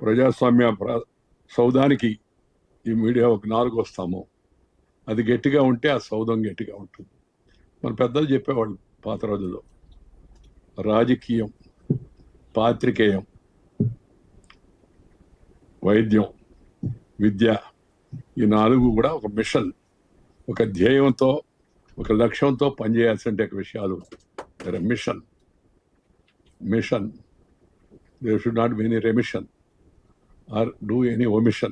ప్రజాస్వామ్య సౌధానికి ఈ మీడియా ఒక 4వ స్తంభం. అది గట్టిగా ఉంటే ఆ సౌధం గట్టిగా ఉంటుంది. మన పెద్దలు చెప్పేవాళ్ళు పాత రోజుల్లో, రాజకీయం, పాత్రికేయం, వైద్యం, విద్య, ఈ 4 కూడా ఒక మిషన్, ఒక ధ్యేయంతో, ఒక లక్ష్యంతో పనిచేయాల్సిన విషయాలు. Mission there should not be any remission or do any omission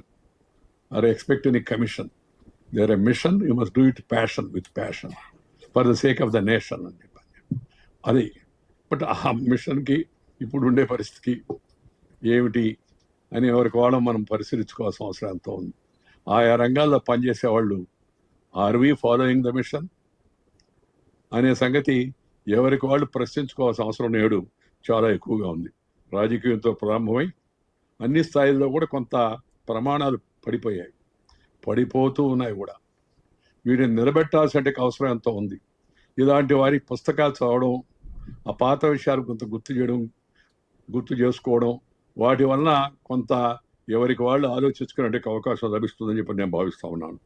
or expect any commission. They're a mission, you must do it with passion for the sake of the nation. అది బట్ ఆ మిషన్కి ఇప్పుడు ఉండే పరిస్థితికి ఏమిటి అని ఎవరికి వాళ్ళం మనం పరిశీలించుకోవాల్సిన అవసరం ఎంతో ఉంది. ఆయా రంగాల్లో పనిచేసే వాళ్ళు are we following the mission అనే సంగతి ఎవరికి వాళ్ళు ప్రశ్నించుకోవాల్సిన అవసరం నేడు చాలా ఎక్కువగా ఉంది. రాజకీయంతో ప్రారంభమై అన్ని స్థాయిల్లో కూడా కొంత ప్రమాణాలు పడిపోతూ ఉన్నాయి కూడా. వీటిని నిలబెట్టాల్సిన అవసరం ఎంతో ఉంది. ఇలాంటి వారి పుస్తకాలు చదవడం, ఆ పాత విషయాలు కొంత గుర్తు చేసుకోవడం, వాటి వలన కొంత ఎవరికి వాళ్ళు ఆలోచించుకునే అవకాశం లభిస్తుందని చెప్పి నేను భావిస్తూ ఉన్నాను.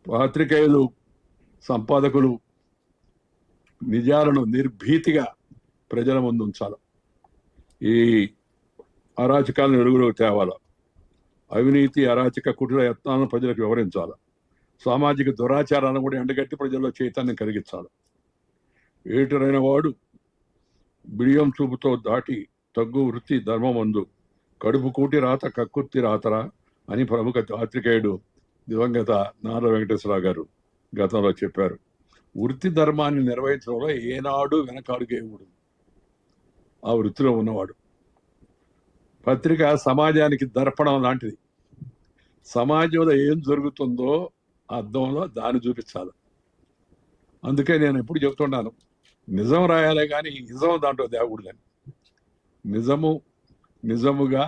పాత్రికేయులు, సంపాదకులు నిజాలను నిర్భీతిగా ప్రజల ముందు ఉంచాలి. ఈ అరాచకాలను వెలుగులోకి తేవాలి. అవినీతి, అరాచక, కుటిల యత్నాలను ప్రజలకు వివరించాలి. సామాజిక దురాచారాలను కూడా ఎండగట్టి ప్రజల్లో చైతన్యం కలిగించాలి. ఏటరైన వాడు బిడియం చూపుతో దాటి తగ్గు వృత్తి ధర్మమందు కడుపు కూటి రాత కక్కుర్తి రాతరా అని ప్రముఖ పాత్రికేయుడు దివంగత నారా వెంకటేశ్వరరావు గారు గతంలో చెప్పారు. వృత్తి ధర్మాన్ని నిర్వహించడంలో ఏనాడు వెనకాడుగేవుడు ఆ వృత్తిలో ఉన్నవాడు. పత్రిక సమాజానికి దర్పణం లాంటిది. సమాజంలో ఏం జరుగుతుందో అర్థంలో దాన్ని చూపించాలి. అందుకే నేను ఎప్పుడు చెప్తున్నాను, నిజం రాయాలే కానీ నిజం దాంట్లో దేవుడు అని. నిజముగా,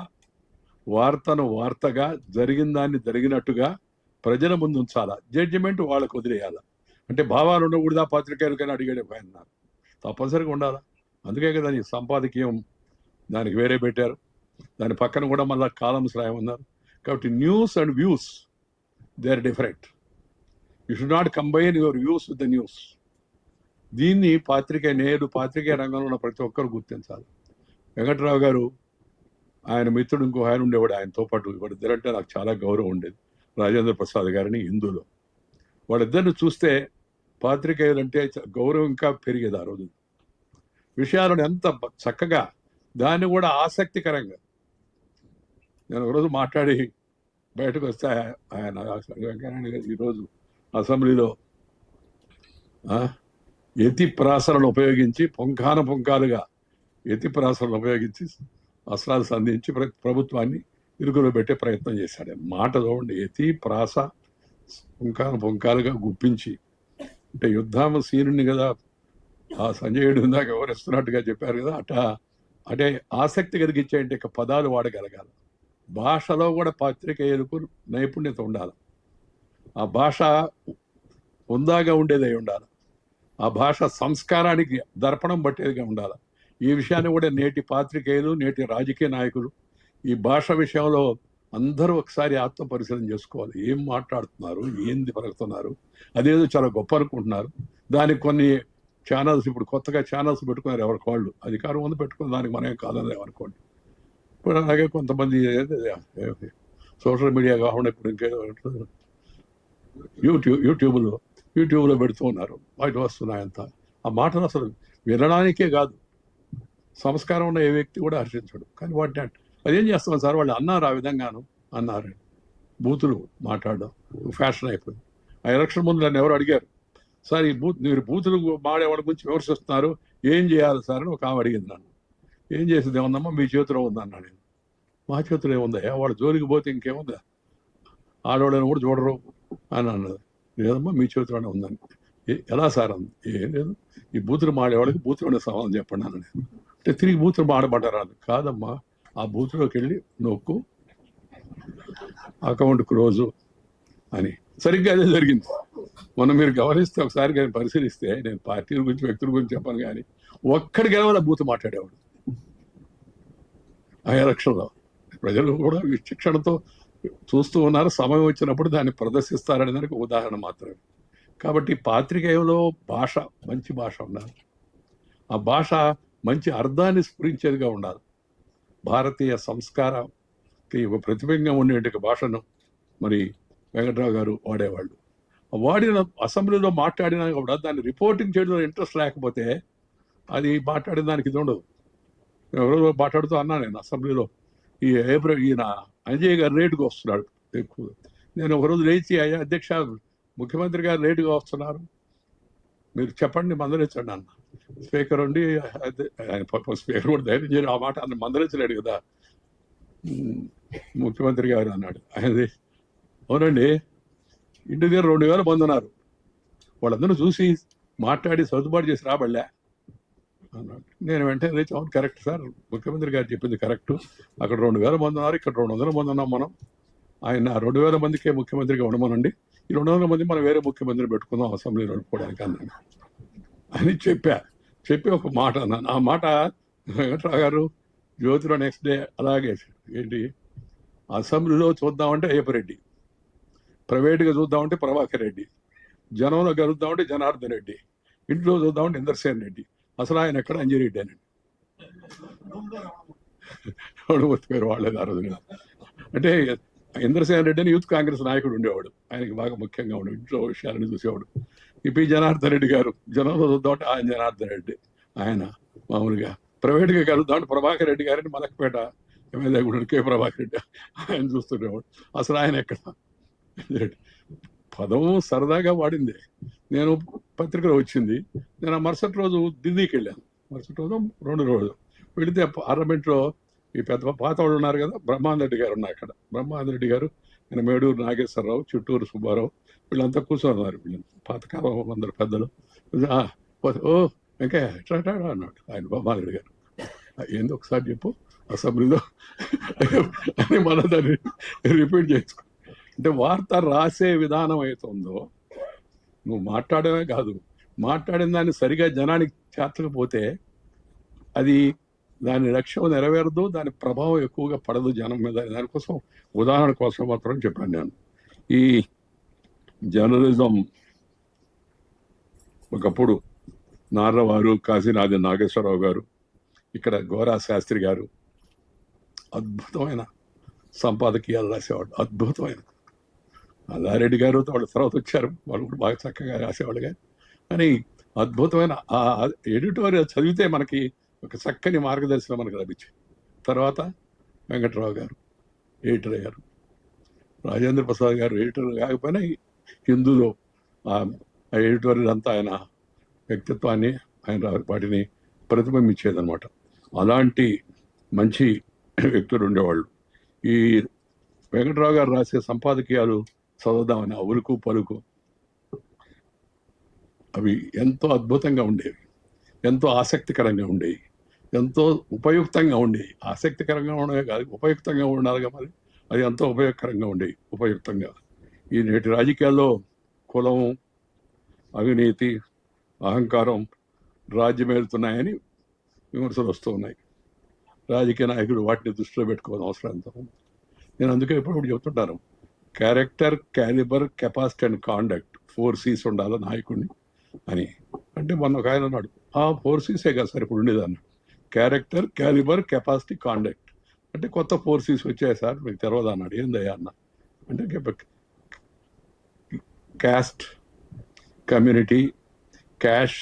వార్తను వార్తగా, జరిగిన దాన్ని జరిగినట్టుగా ప్రజల ముందు ఉంచాలా. జడ్జిమెంట్ వాళ్ళకు వదిలేయాల. అంటే భావాలు ఉండకూడదా పత్రికలకైనా అడిగాడే అన్నారు. తప్పనిసరిగా ఉండాలా. అందుకే కదా ఈ సంపాదకీయం దానికి వేరే పెట్టారు. దాని పక్కన కూడా మళ్ళీ కాలమ్స్ రాయమన్నారు. కాబట్టి news and views they are different. You should not combine your views with the news. దీన్ని పాత్రికేయ రంగంలో ఉన్న ప్రతి ఒక్కరు గుర్తించాలి. వెంకట్రావు గారు, ఆయన మిత్రుడు ఇంకో ఆయన ఉండేవాడు, ఆయనతో పాటు వాళ్ళిద్దరంటే నాకు చాలా గౌరవం ఉండేది, రాజేంద్ర ప్రసాద్ గారిని హిందూలో. వాళ్ళిద్దరిని చూస్తే పాత్రికేయులు అంటే గౌరవం ఇంకా పెరిగేది. ఆ రోజు విషయాలను ఎంత చక్కగా, దాన్ని కూడా ఆసక్తికరంగా. నేను ఒకరోజు మాట్లాడి బయటకు వస్తే ఆయన వెంకయ్యనాయుడు గారు ఈరోజు అసెంబ్లీలో యతి ప్రాసలను ఉపయోగించి పుంఖాలుగా యతి ప్రాసలను ఉపయోగించి అస్త్రాలు సంధించి ప్రభుత్వాన్ని ఇరుకులో పెట్టే ప్రయత్నం చేశాడు. మాట చూడండి, యతి ప్రాస పుంఖాలుగా గుప్పించి, అంటే యుద్ధం సీనుని కదా ఆ సంజయుడు ఇందాక వివరిస్తున్నట్టుగా చెప్పారు కదా, అంటే ఆసక్తి కలిగించే పదాలు వాడగలగాలి. భాషలో కూడా పాత్రికేయులకు నైపుణ్యత ఉండాలి. ఆ భాష ఉందాగా ఉండేదై ఉండాలి. ఆ భాష సంస్కారానికి దర్పణం పట్టేదిగా ఉండాలి. ఈ విషయాన్ని కూడా నేటి పాత్రికేయులు, నేటి రాజకీయ నాయకులు ఈ భాష విషయంలో అందరూ ఒకసారి ఆత్మ పరిశీలన చేసుకోవాలి. ఏం మాట్లాడుతున్నారు, ఏంది పలుకుతున్నారు, అదేదో చాలా గొప్ప అనుకుంటున్నారు. దానికి కొన్ని ఛానల్స్, ఇప్పుడు కొత్తగా ఛానల్స్ పెట్టుకున్నారు ఎవరికి వాళ్ళు, అధికారం ఉంది పెట్టుకుని, దానికి మనం కాదని అనుకోండి. ఇప్పుడు అలాగే కొంతమంది సోషల్ మీడియా కాకుండా ఇప్పుడు ఇంకేదో యూట్యూబ్లో పెడుతూ ఉన్నారు, బయట వస్తున్నాయంత. ఆ మాటలు అసలు వినడానికే కాదు, సంస్కారం ఉన్న ఏ వ్యక్తి కూడా హర్షించడు. కానీ వాటిని అదేం చేస్తాం సార్, వాళ్ళు అన్నారు, ఆ విధంగాను అన్నారు. బూతులు మాట్లాడడం ఫ్యాషన్ అయిపోయింది. ఆ ఎలక్షన్ ముందు నన్ను ఎవరు అడిగారు, సార్ ఈ మీరు బూతులు మాడేవాళ్ళ గురించి విమర్శిస్తున్నారు, ఏం చేయాలి సార్ అని ఒక ఆమె అడిగింది నన్ను. ఏం చేసేది ఏముందమ్మా, మీ చేతిలో ఉందన్నా నేను. మా చేతిలో ఏముందా, వాడు జోలికి పోతే ఇంకేముందా, ఆడవాళ్ళని కూడా చూడరు అని అన్నది. లేదమ్మా మీ చేతిలోనే ఉందని. ఎలా సార్ అంది. ఏం లేదు, ఈ బూతులు మాడేవాళ్ళకి బూతులోనే సమాధానం చెప్పండి అన్న నేను. అంటే తిరిగి బూతులు మాడబడ్డారు. కాదమ్మా, ఆ బూత్లోకి వెళ్ళి నొక్కు, అకౌంట్ క్లోజు అని. సరిగ్గా అదే జరిగింది. మనం మీరు గమనిస్తే ఒకసారి కానీ పరిశీలిస్తే, నేను పార్టీల గురించి వ్యక్తుల గురించి చెప్పాను కానీ ఒక్కడి గెలవాల బూత్ మాట్లాడేవాడు ఆ ఎలక్షన్లో. ప్రజలు కూడా విచక్షణతో చూస్తూ ఉన్నారు, సమయం వచ్చినప్పుడు దాన్ని ప్రదర్శిస్తారనే దానికి ఉదాహరణ మాత్రమే. కాబట్టి పాత్రికేయంలో భాష, మంచి భాష ఉండాలి. ఆ భాష మంచి అర్థాన్ని స్ఫురించేదిగా ఉండాలి. భారతీయ సంస్కారానికి ఒక ప్రతిబింబంగా ఉండే భాషను మరి వెంకట్రావు గారు వాడేవాళ్ళు. వాడిన అసెంబ్లీలో మాట్లాడినా కూడా దాన్ని రిపోర్టింగ్ చేయడంలో ఇంట్రెస్ట్ లేకపోతే అది మాట్లాడిన దానికి ఇది ఉండదు. ఎవరో మాట్లాడుతూ అన్నా నేను అసెంబ్లీలో, ఈయన అంజయ్ గారు లేటుగా వస్తున్నాడు ఎక్కువ. నేను ఒకరోజు లేచి, అయ్యా అధ్యక్ష, ముఖ్యమంత్రి గారు లేటుగా వస్తున్నారు, మీరు చెప్పండి మందలించండి అన్న. స్పీకర్ ఉండి, ఆయన స్పీకర్ కూడా ధైర్యం చేయడం, ఆ మాట అన్న మందలించలేడు కదా ముఖ్యమంత్రి గారు అన్నాడు. ఆయనది, అవునండి, ఇంటి దగ్గర 2000 మంది ఉన్నారు, వాళ్ళందరూ చూసి మాట్లాడి సర్దుబాటు చేసి రాబడలే అన్నాడు. నేను వెంటనే లేచి, అవును కరెక్ట్ సార్, ముఖ్యమంత్రి గారు చెప్పింది కరెక్ట్, అక్కడ 2000 మంది ఉన్నారు, ఇక్కడ 200 మంది ఉన్నాం మనం, ఆయన 2000 మందికే ముఖ్యమంత్రిగా ఉండమనండి, ఈ 200 మంది మనం వేరే ముఖ్యమంత్రిని పెట్టుకుందాం అసెంబ్లీలో నడుపుకోవడానికి అన్నాడు అని చెప్పి ఒక మాట అన్నాను. ఆ మాట వెంకట్రావు గారు జ్యోతిలో నెక్స్ట్ డే అలాగే, ఏంటి, అసెంబ్లీలో చూద్దామంటే అయ్యప్పరెడ్డి, ప్రైవేట్గా చూద్దామంటే ప్రభాకర్ రెడ్డి, జనంలో కలుద్దామంటే జనార్దన్ రెడ్డి, ఇంట్లో చూద్దామంటే ఇందర్సేన్ రెడ్డి, అసలు ఆయన ఎక్కడ అంజిరెడ్డి అని పేరు వాళ్ళేది ఆ రోజున. అంటే ఇంద్రసేన్ రెడ్డి అని యూత్ కాంగ్రెస్ నాయకుడు ఉండేవాడు, ఆయనకి బాగా ముఖ్యంగా ఉండేవాడు, ఇంట్లో విషయాలని చూసేవాడు. ఇప్పుడు జనార్దన్ రెడ్డి గారు, జనంలో చూద్దామంటే ఆయన జనార్దన్ రెడ్డి, ఆయన మామూలుగా ప్రైవేట్గా కలుద్దామంటే ప్రభాకర్ రెడ్డి గారిని మలక్పేట ఎమ్మెల్యే కూడా కే ప్రభాకర్ రెడ్డి, ఆయన చూస్తుండేవాడు, అసలు ఆయన ఎక్కడ. పదం సరదాగా వాడింది. నేను పత్రికలో వచ్చింది, నేను ఆ మరుసటి రోజు ఢిల్లీకి వెళ్ళాను. మరుసటి రోజు 2 రోజులు వెళితే పార్లమెంట్లో ఈ పెద్ద పాత వాళ్ళు ఉన్నారు కదా, బ్రహ్మానందరెడ్డి గారు ఉన్నారు అక్కడ. బ్రహ్మానందరెడ్డి గారు, ఆయన మేడూరు నాగేశ్వరరావు, చిట్టూరు సుబ్బారావు, వీళ్ళంతా కూర్చొన్నారు. వీళ్ళు పాతకాలం అందరు పెద్దలు. ఓ వెంకయ్య ఎట్లా అన్నాడు ఆయన బ్రహ్మానందరెడ్డి గారు. ఏంది ఒకసారి చెప్పు అసెంబ్లీలో అని మన దాన్ని రిపీట్ చేసుకో. అంటే వార్త రాసే విధానం అవుతుందో, నువ్వు మాట్లాడమే కాదు, మాట్లాడిన దాన్ని సరిగా జనానికి చేర్చకపోతే అది దాని లక్ష్యం నెరవేరదు, దాని ప్రభావం ఎక్కువగా పడదు జనం మీద. దానికోసం ఉదాహరణ కోసం మాత్రం చెప్పాను నేను. ఈ జర్నలిజం ఒకప్పుడు నార్రవారు, కాశీనాథి నాగేశ్వరరావు గారు, ఇక్కడ గోరా శాస్త్రి గారు అద్భుతమైన సంపాదకీయాలు రాసేవాడు, అద్భుతమైన. అల్లారెడ్డి గారు వాళ్ళ తర్వాత వచ్చారు, వాళ్ళు కూడా బాగా చక్కగా రాసేవాళ్ళుగా. కానీ అద్భుతమైన ఆ ఎడిటోరియల్ చదివితే మనకి ఒక చక్కని మార్గదర్శనం మనకు లభించింది. తర్వాత వెంకట్రావు గారు ఎడిటర్ అయ్యారు. రాజేంద్ర ప్రసాద్ గారు ఎడిటర్ కాకపోయినా హిందూలో ఆ ఎడిటోరియల్ అంతా ఆయన వ్యక్తిత్వాన్ని, ఆయన వాటిని ప్రతిబింబించేదన్నమాట. అలాంటి మంచి వ్యక్తులు ఉండేవాళ్ళు. ఈ వెంకట్రావు గారు రాసే సంపాదకీయాలు చదువుదామని ఉలుకు పలుకు అవి ఎంతో అద్భుతంగా ఉండేవి, ఎంతో ఆసక్తికరంగా ఉండేవి, ఎంతో ఉపయుక్తంగా ఉండేవి. ఆసక్తికరంగా ఉండేవి కాదు, ఉపయుక్తంగా ఉండాలిగా మరి. అది ఎంతో ఉపయోగకరంగా ఉండేవి, ఉపయుక్తంగా. ఈ నేటి రాజకీయాల్లో కులం, అవినీతి, అహంకారం రాజ్యమేలుతున్నాయని విమర్శలు వస్తూ ఉన్నాయి. రాజకీయ నాయకుడు వాటిని దృష్టిలో పెట్టుకోవాల్సిన అవసరం ఎంతో ఉంది. నేను అందుకే ఇప్పుడు చెప్తుంటాను, character, calibre, capacity and conduct 4 C's ఉండాలి నాయకుడిని అని. అంటే మొన్న ఒక ఆయన అన్నాడు, 4 C's కదా సార్ ఇప్పుడు ఉండేది అన్నాడు. Character, calibre, capacity, conduct. అంటే కొత్త 4 C's వచ్చాయి సార్, మీకు తెలవదు అన్నాడు. ఏందయ్యా అన్న అంటే క్యాస్ట్, కమ్యూనిటీ, క్యాష్,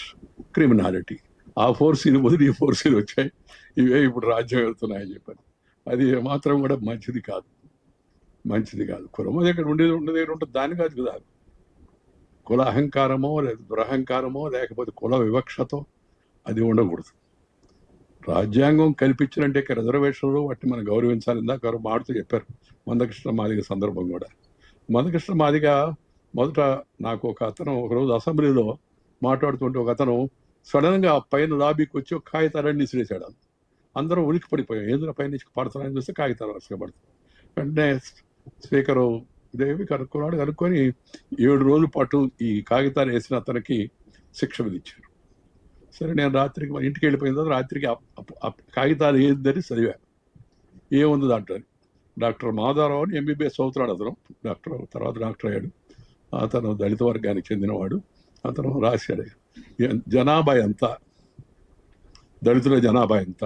క్రిమినాలిటీ. ఆ 4 C's వదిలి ఈ 4 C's వచ్చాయి, ఇవే ఇప్పుడు రాజ్యం వెళ్తున్నాయని చెప్పారు. అది మాత్రం కూడా మంచిది కాదు, మంచిది కాదు. కులం దగ్గర ఉండేది ఉంటుంది, దాని కాదు కదా. కుల అహంకారమో లేదా దురహంకారమో లేకపోతే కుల వివక్షతో అది ఉండకూడదు. రాజ్యాంగం కల్పించినంటే రిజర్వేషన్లు వాటిని మనం గౌరవించాలి. ఇందాక ఎవరు మాడుతూ చెప్పారు మందకృష్ణ మాదిగ సందర్భం కూడా. మందకృష్ణ మాదిగ మొదట నాకు ఒక అతను ఒకరోజు అసెంబ్లీలో మాట్లాడుతుంటే ఒక అతను సడన్గా పైన లాబీకి వచ్చి ఒక కాగితాలన్నీ విసిరేసాడు. అందరూ ఉలికి పడిపోయాం, ఏదో పైన నుంచి పడుతున్నాయని చూస్తే కాగితాలు వరుసగా పడుతుంది. వెంటనే స్పీకరు దేవి కనుక్కొని 7 రోజుల పాటు ఈ కాగితాలు వేసిన అతనికి శిక్ష విధించారు. సరే, నేను రాత్రికి ఇంటికి వెళ్ళిపోయిన తర్వాత రాత్రికి కాగితాలు ఏందని చదివా. ఏముంది దాంట్లో? డాక్టర్ మాధవరావు అని MBBS చదువుతున్నాడు అతను, తర్వాత డాక్టర్ అయ్యాడు. అతను దళిత వర్గానికి చెందినవాడు. అతను రాశాడు జనాభా ఎంత, దళితుల జనాభా ఎంత,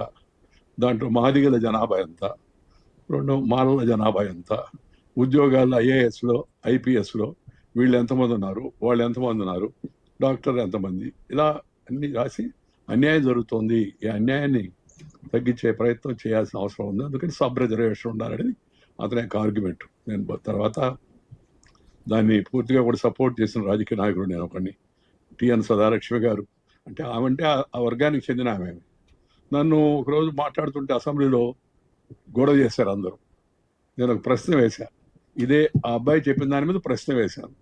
దాంట్లో మాదిగల జనాభా ఎంత, 2 మాలల జనాభా ఎంత, ఉద్యోగాల్లో IASలో IPSలో వీళ్ళు ఎంతమంది ఉన్నారు, వాళ్ళు ఎంతమంది ఉన్నారు, డాక్టర్లు ఎంతమంది, ఇలా అన్ని రాసి అన్యాయం జరుగుతోంది, ఈ అన్యాయాన్ని తగ్గించే ప్రయత్నం చేయాల్సిన అవసరం ఉంది, అందుకని సబ్ రిజర్వేషన్ ఉండాలనేది అతని యొక్క ఆర్గ్యుమెంట్. నేను తర్వాత దాన్ని పూర్తిగా కూడా సపోర్ట్ చేసిన రాజకీయ నాయకుడు నేను ఒకడిని, TN సదాలక్ష్మి గారు. అంటే ఆమె ఆ వర్గానికి చెందిన ఆమె. నన్ను ఒకరోజు మాట్లాడుతుంటే అసెంబ్లీలో గొడవ చేశారు అందరూ. నేను ఒక ప్రశ్న వేశాను, ఇదే ఆ అబ్బాయి చెప్పిన దాని మీద ప్రశ్న వేశాను,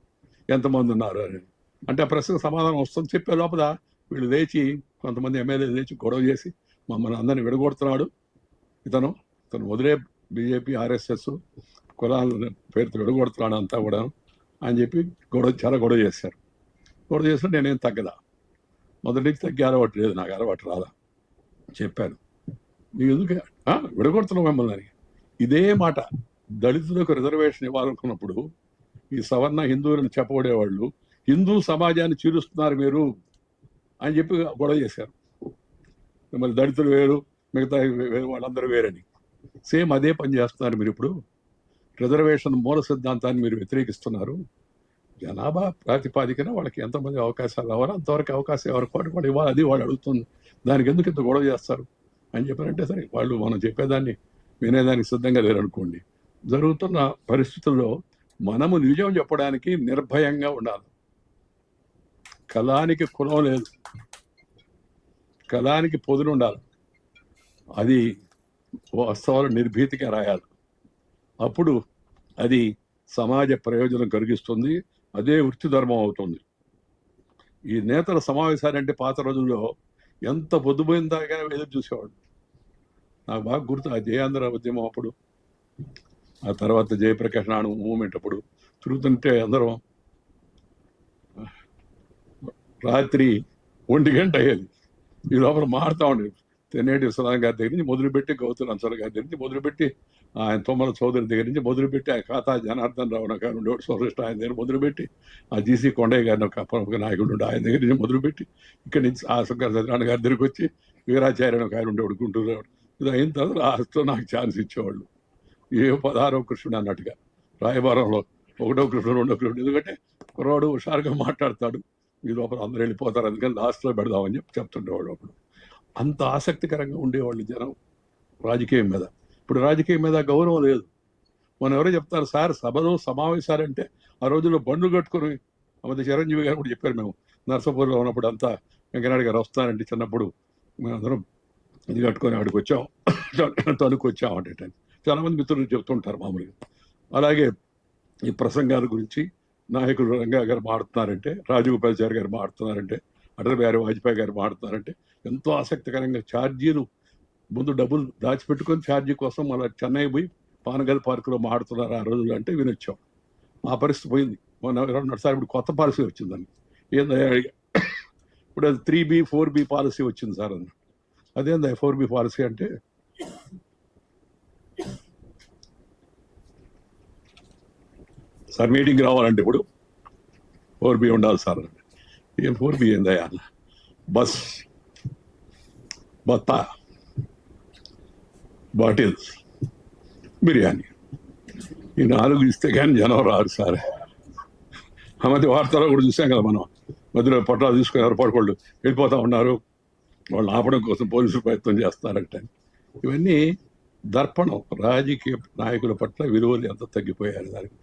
ఎంతమంది ఉన్నారు అని. అంటే ఆ ప్రశ్నకు సమాధానం వస్తుంది చెప్పే లోపల వీళ్ళు లేచి, కొంతమంది ఎమ్మెల్యేలు లేచి గొడవ చేసి మమ్మల్ని అందరినీ విడగొడుతున్నాడు ఇతను వదిలే BJP RSS కులాల పేరుతో విడగొడుతున్నాడు అంతా కూడా అని చెప్పి చాలా గొడవ చేశారు. గొడవ చేస్తే నేనేం తగ్గదా, మొదటి నుంచి తగ్గే అలవాటు లేదు, నాకు అలవాటు రాదా చెప్పాను. నీకు ఎందుకు విడగొడుతున్నావు మిమ్మల్ని అని. ఇదే మాట దళితులకు రిజర్వేషన్ ఇవ్వాలనుకున్నప్పుడు ఈ సవర్ణ హిందువులను చెప్పబడేవాళ్ళు హిందూ సమాజాన్ని చీలుస్తున్నారు మీరు అని చెప్పి గొడవ చేశారు. మిమ్మల్ని దళితులు వేరు, మిగతా వాళ్ళందరూ వేరని. సేమ్ అదే పని చేస్తున్నారు మీరు. ఇప్పుడు రిజర్వేషన్ మూల సిద్ధాంతాన్ని మీరు వ్యతిరేకిస్తున్నారు. జనాభా ప్రాతిపాదికన వాళ్ళకి ఎంతమంది అవకాశాలు కావాలో అంతవరకు అవకాశం ఎవరికి వాడు ఇవ్వాలి, అది వాళ్ళు అడుగుతుంది. దానికి ఎందుకు ఇంత గొడవ చేస్తారు అని చెప్పారంటే, సరే వాళ్ళు మనం చెప్పేదాన్ని వినేదానికి సిద్ధంగా లేరనుకోండి. జరుగుతున్న పరిస్థితుల్లో మనము నిజం చెప్పడానికి నిర్భయంగా ఉండాలి. కళానికి కులం లేదు, కళానికి పొదులు ఉండాలి. అది వాస్తవాలు నిర్భీతిగా రాయాలి. అప్పుడు అది సమాజ ప్రయోజనం కలిగిస్తుంది, అదే వృత్తి ధర్మం అవుతుంది. ఈ నేతల సమావేశాలంటే పాత రోజుల్లో ఎంత పొద్దుపోయిన దాకా ఎదురు చూసేవాడు. నాకు బాగా గుర్తు ఆ జయాంధ్ర ఉద్యమం అప్పుడు, ఆ తర్వాత జయప్రకాష్ నాయుడు మూమెంట్ అప్పుడు తిరుగుతుంటే అందరం రాత్రి 1 గంట అయ్యేది. ఈ లోపల మారుతా ఉండేది. తెన్నేటి విశ్వనాథ్ గారి దగ్గర నుంచి మొదలుపెట్టి గౌతమ్ అన్సర్ గారి దగ్గర నుంచి మొదలుపెట్టి ఆయన తొమ్మల చౌదరి దగ్గర నుంచి మొదలుపెట్టి ఆయన ఖాతా జనార్దన్ రావు గారు ఉండేవాడు సోదరుడు, ఆయన దగ్గర మొదలుపెట్టి ఆ GC కొండయ్య గారిని ఒక ప్రముఖ నాయకుడు ఉండే ఆయన దగ్గర నుంచి మొదలుపెట్టి ఇక్కడి నుంచి ఆ శంకర సత్యనారాయణ గారి దగ్గరికి వచ్చి వీరాచార్య ఒక ఆయన ఉండేవాడు గుంటూరు. ఇది అయిన తర్వాత లాస్ట్లో నాకు ఛాన్స్ ఇచ్చేవాళ్ళు. ఏ 16వ కృష్ణుడు అన్నట్టుగా రాయబారంలో 1వ కృష్ణుడు 2వ కృష్ణుడు. ఎందుకంటే కుర్రాడు హుషారుగా మాట్లాడతాడు, ఈ లోపల అందరూ వెళ్ళిపోతారు, అందుకని లాస్ట్లో పెడదామని చెప్తుండేవాడు. అప్పుడు అంత ఆసక్తికరంగా ఉండేవాళ్ళు జనం రాజకీయం మీద. ఇప్పుడు రాజకీయం మీద గౌరవం లేదు. మనం ఎవరో చెప్తారు సార్ సభలో సమావేశాలంటే ఆ రోజుల్లో బండ్లు కట్టుకుని మధ్య చిరంజీవి గారు కూడా చెప్పారు, మేము నర్సాపూర్లో ఉన్నప్పుడు అంతా వెంకయ్యనాయుడు గారు వస్తారంటే చిన్నప్పుడు మేమందరం ఇది కట్టుకొని ఆడికి వచ్చాం, తణుకు వచ్చాం అంటే చాలా మంది మిత్రులు చెప్తుంటారు మామూలుగా. అలాగే ఈ ప్రసంగాల గురించి నాయకులు రంగా గారు మాడుతున్నారంటే, రాజీవ్ గోపాల్చారి గారు మాడుతున్నారంటే, అటల్ బిహారీ వాజ్పేయి గారు మాడుతున్నారంటే ఎంతో ఆసక్తికరంగా ఛార్జీలు ముందు డబ్బులు దాచిపెట్టుకొని ఛార్జీ కోసం మళ్ళీ చెన్నై పోయి పానగల్ పార్కులో మాడుతున్నారు ఆ రోజులు అంటే వినొచ్చాం. ఆ పరిస్థితి పోయింది. మొన్న సార్ ఇప్పుడు కొత్త పాలసీ వచ్చిందని ఏందయ్యా, ఇప్పుడు అది 3B 4B పాలసీ వచ్చింది సార్ అన్న. అదేందా 4B పాలసీ అంటే, సార్ మీటింగ్ రావాలంటే ఇప్పుడు 4B ఉండాలి సార్ అంటే, ఏం 4B ఏందయ్యా అన్న, బస్, బత్తా, బాటిల్స్, బిర్యానీ, ఈ 4 ఇస్తే కానీ జనం రారు సార్. ఆ మధ్య వార్తలో కూడా చూసాం కదా మనం, మధ్యలో పట్టాలు తీసుకుని ఎవరు పడుకోళ్ళు వెళ్ళిపోతూ ఉన్నారు, వాళ్ళు ఆపడం కోసం పోలీసులు ప్రయత్నం చేస్తారంటే. ఇవన్నీ దర్పణం, రాజకీయ నాయకుల పట్ల విలువలు ఎంత తగ్గిపోయారు దానికి,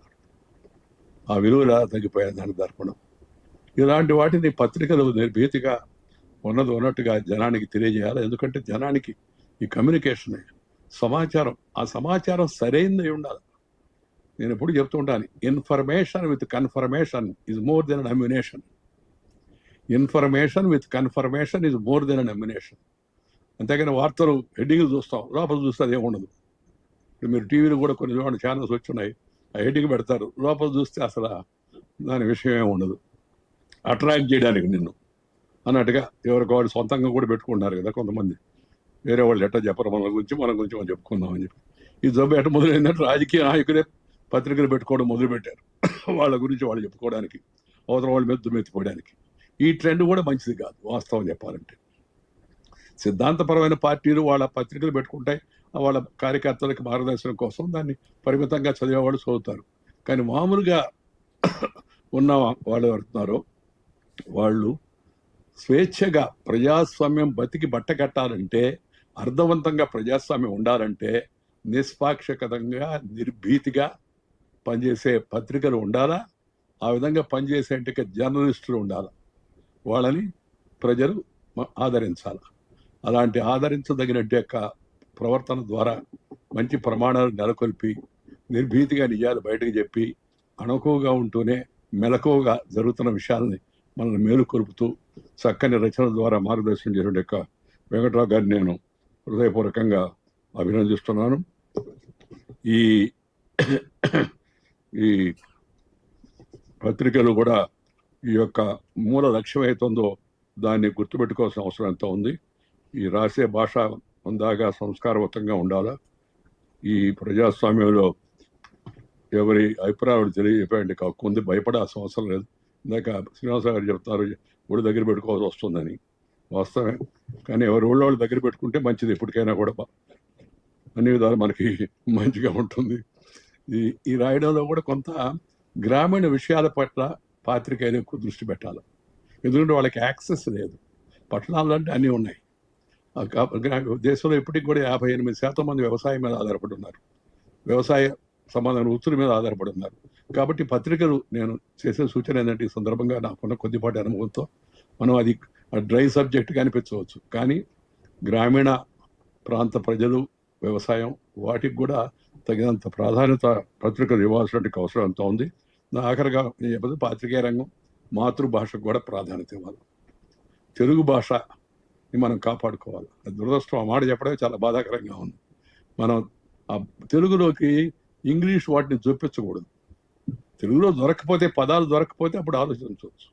ఆ విలువలు తగ్గిపోయారు దానికి దర్పణం. ఇలాంటి వాటిని పత్రికలు నిర్భీతిగా ఉన్నట్టుగా జనానికి తెలియజేయాలి. ఎందుకంటే జనానికి ఈ కమ్యూనికేషన్, సమాచారం, ఆ సమాచారం సరైనది ఉండాలి. నేను ఎప్పుడు చెప్తూ ఉంటాను, information with confirmation is more than an ammunition. Information with confirmation is more than an ammunition. అంతేగాని వార్తలు హెడ్డింగ్లు చూస్తాం, లోపల చూస్తే అదేం ఉండదు. ఇప్పుడు మీరు టీవీలో కూడా కొన్ని ఛానల్స్ వచ్చున్నాయి, ఆ హెడ్డింగ్ పెడతారు, లోపల చూస్తే అసలు దాని విషయం ఏమి ఉండదు. అట్రాక్ట్ చేయడానికి నిన్ను అన్నట్టుగా ఎవరికి వాళ్ళు సొంతంగా కూడా పెట్టుకుంటున్నారు కదా కొంతమంది, వేరే వాళ్ళు ఎట్లా చెప్పరు మన గురించి మనం చెప్పుకుందామని చెప్పి. ఈ జబ్బు ఎట్ట మొదలైందంటే రాజకీయ నాయకులే పత్రికలు పెట్టుకోవడం మొదలుపెట్టారు వాళ్ళ గురించి వాళ్ళు చెప్పుకోవడానికి, అవతల వాళ్ళ మీద దుమ్మెత్తిపోవడానికి. ఈ ట్రెండ్ కూడా మంచిది కాదు వాస్తవం చెప్పాలంటే. సిద్ధాంతపరమైన పార్టీలు వాళ్ళ పత్రికలు పెట్టుకుంటాయి, వాళ్ళ కార్యకర్తలకు మార్గదర్శనం కోసం దాన్ని పరిమితంగా చదివేవాళ్ళు చదువుతారు. కానీ మామూలుగా ఉన్న వాళ్ళు ఎవరుతున్నారో వాళ్ళు స్వేచ్ఛగా ప్రజాస్వామ్యం బతికి బట్టకట్టాలంటే, అర్థవంతంగా ప్రజాస్వామ్యం ఉండాలంటే నిష్పాక్షికంగా నిర్భీతిగా పనిచేసే పత్రికలు ఉండాలా. ఆ విధంగా పనిచేసే జర్నలిస్టులు ఉండాలి. వాళ్ళని ప్రజలు ఆదరించాలి. అలాంటి ఆదరించదగినట్టు యొక్క ప్రవర్తన ద్వారా మంచి ప్రమాణాలు నెలకొల్పి నిర్భీతిగా నిజాలు బయటకు చెప్పి అణకువగా ఉంటూనే మెలకువగా జరుగుతున్న విషయాలని మనల్ని మేలుకొల్పుతూ చక్కని రచన ద్వారా మార్గదర్శనం చేసిన యొక్క వెంకట్రావు గారిని నేను హృదయపూర్వకంగా అభినందిస్తున్నాను. ఈ ఈ పత్రికలు కూడా ఈ యొక్క మూల లక్ష్యం అవుతుందో దాన్ని గుర్తుపెట్టుకోవాల్సిన అవసరం ఎంత ఉంది. ఈ రాసే భాష అందాగా సంస్కారవంతంగా ఉండాలా. ఈ ప్రజాస్వామ్యంలో ఎవరి అభిప్రాయాలు తెలియజేయండి, కొంత భయపడాల్సిన అవసరం లేదు. ఇందాక శ్రీనివాసరావు గారు చెప్తారు ఒడి దగ్గర పెట్టుకోవాల్సి వస్తుందని, వాస్తవమే. కానీ ఎవరి వాళ్ళు దగ్గర పెట్టుకుంటే మంచిది, ఎప్పటికైనా కూడా అన్ని విధాలు మనకి మంచిగా ఉంటుంది. ఈ రాయడంలో కూడా కొంత గ్రామీణ విషయాల పట్ల పాత్రికేయులు ఎక్కువ దృష్టి పెట్టాలి. ఎందుకంటే వాళ్ళకి యాక్సెస్ లేదు. పట్టణాల్లో అంటే అన్నీ ఉన్నాయి. దేశంలో ఇప్పటికి కూడా 58% మంది వ్యవసాయం మీద ఆధారపడి ఉన్నారు, వ్యవసాయ సంబంధమైన వృత్తుల మీద ఆధారపడి ఉన్నారు. కాబట్టి పత్రికలు నేను చేసే సూచన ఏంటంటే, ఈ సందర్భంగా నాకున్న కొద్దిపాటి అనుభవంతో మనం అది డ్రై సబ్జెక్ట్గా అనిపించవచ్చు, కానీ గ్రామీణ ప్రాంత ప్రజలు, వ్యవసాయం, వాటికి కూడా తగినంత ప్రాధాన్యత పత్రికలు ఇవ్వాల్సిన అవసరం ఎంత ఉంది. ఆఖరిగా చెప్పదు, పాత్రికేయ రంగం మాతృభాషకు కూడా ప్రాధాన్యత ఇవ్వాలి. తెలుగు భాషని మనం కాపాడుకోవాలి. దురదృష్టం ఆ మాట చెప్పడమే చాలా బాధాకరంగా ఉంది. మనం ఆ తెలుగులోకి ఇంగ్లీష్ వాటిని చూపించకూడదు. తెలుగులో దొరకపోతే, పదాలు దొరకపోతే అప్పుడు ఆలోచించవచ్చు.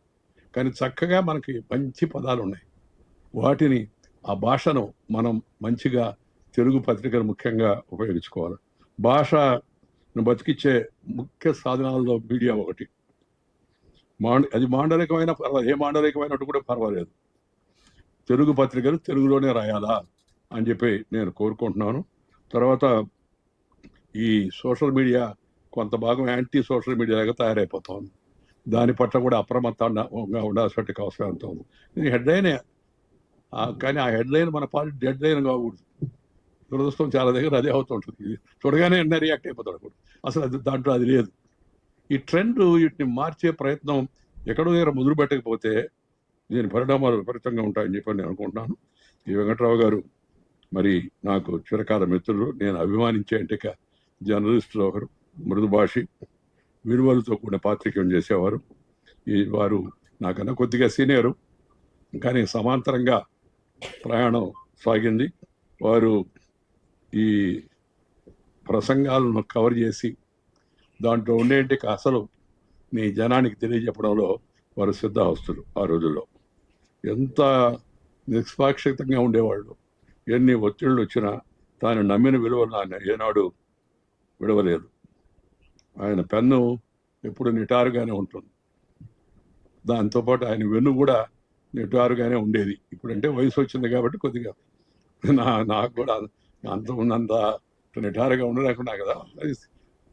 కానీ చక్కగా మనకి మంచి పదాలు ఉన్నాయి, వాటిని ఆ భాషను మనం మంచిగా తెలుగు పత్రికలు ముఖ్యంగా ఉపయోగించుకోవాలి. భాషను బతికిచ్చే ముఖ్య సాధనాల్లో మీడియా ఒకటి. అది మాండలికమైన పర్వాలేదు, ఏ మాండలికమైనట్టు కూడా పర్వాలేదు, తెలుగు పత్రికలు తెలుగులోనే రాయాలా అని చెప్పి నేను కోరుకుంటున్నాను. తర్వాత ఈ సోషల్ మీడియా కొంత భాగం యాంటీ సోషల్ మీడియాగా తయారైపోతా ఉంది. దాని పట్ల కూడా అప్రమత్తంగా ఉండాల్సిన అవసరం ఎంత ఉంది. ఇది హెడ్లైనే, కానీ ఆ హెడ్లైన్ మన పార్టీ డెడ్ లైన్ కాకూడదు. దురదృష్టం చాలా దగ్గర అదే అవుతుంటుంది. ఇది చూడగానే వెంటనే రియాక్ట్ అయిపోతాడు. అసలు అది దాంట్లో అది లేదు. ఈ ట్రెండ్ వీటిని మార్చే ప్రయత్నం ఎక్కడో దగ్గర మొదలు పెట్టకపోతే దీని పరిణామాలు విపరీతంగా ఉంటాయని చెప్పి నేను అనుకుంటున్నాను. ఈ వెంకట్రావు గారు మరి నాకు చిరకాల మిత్రులు, నేను అభిమానించే అంటే జర్నలిస్టులు ఒకరు, మృదుభాషి, విలువలతో కూడిన పాత్రికేయం చేసేవారు. వారు నాకన్నా కొద్దిగా సీనియరు, కానీ సమాంతరంగా ప్రయాణం సాగింది. వారు ఈ ప్రసంగాలను కవర్ చేసి దాంట్లో ఉండేంటికి అసలు నీ జనానికి తెలియజెప్పడంలో వారు సిద్ధహస్తులు. ఆ రోజుల్లో ఎంత నిష్పాక్షితంగా ఉండేవాళ్ళు. ఎన్ని ఒత్తిళ్ళు వచ్చినా తాను నమ్మిన విలువలు ఆయన ఏనాడు విడవలేదు. ఆయన పెన్ను ఎప్పుడు నిటారుగానే ఉంటుంది. దాంతోపాటు ఆయన వెన్ను కూడా నిటారుగానే ఉండేది. ఇప్పుడంటే వయసు వచ్చింది కాబట్టి కొద్దిగా నాకు కూడా అంత నిటారుగా ఉండలేకున్నా కదా. అది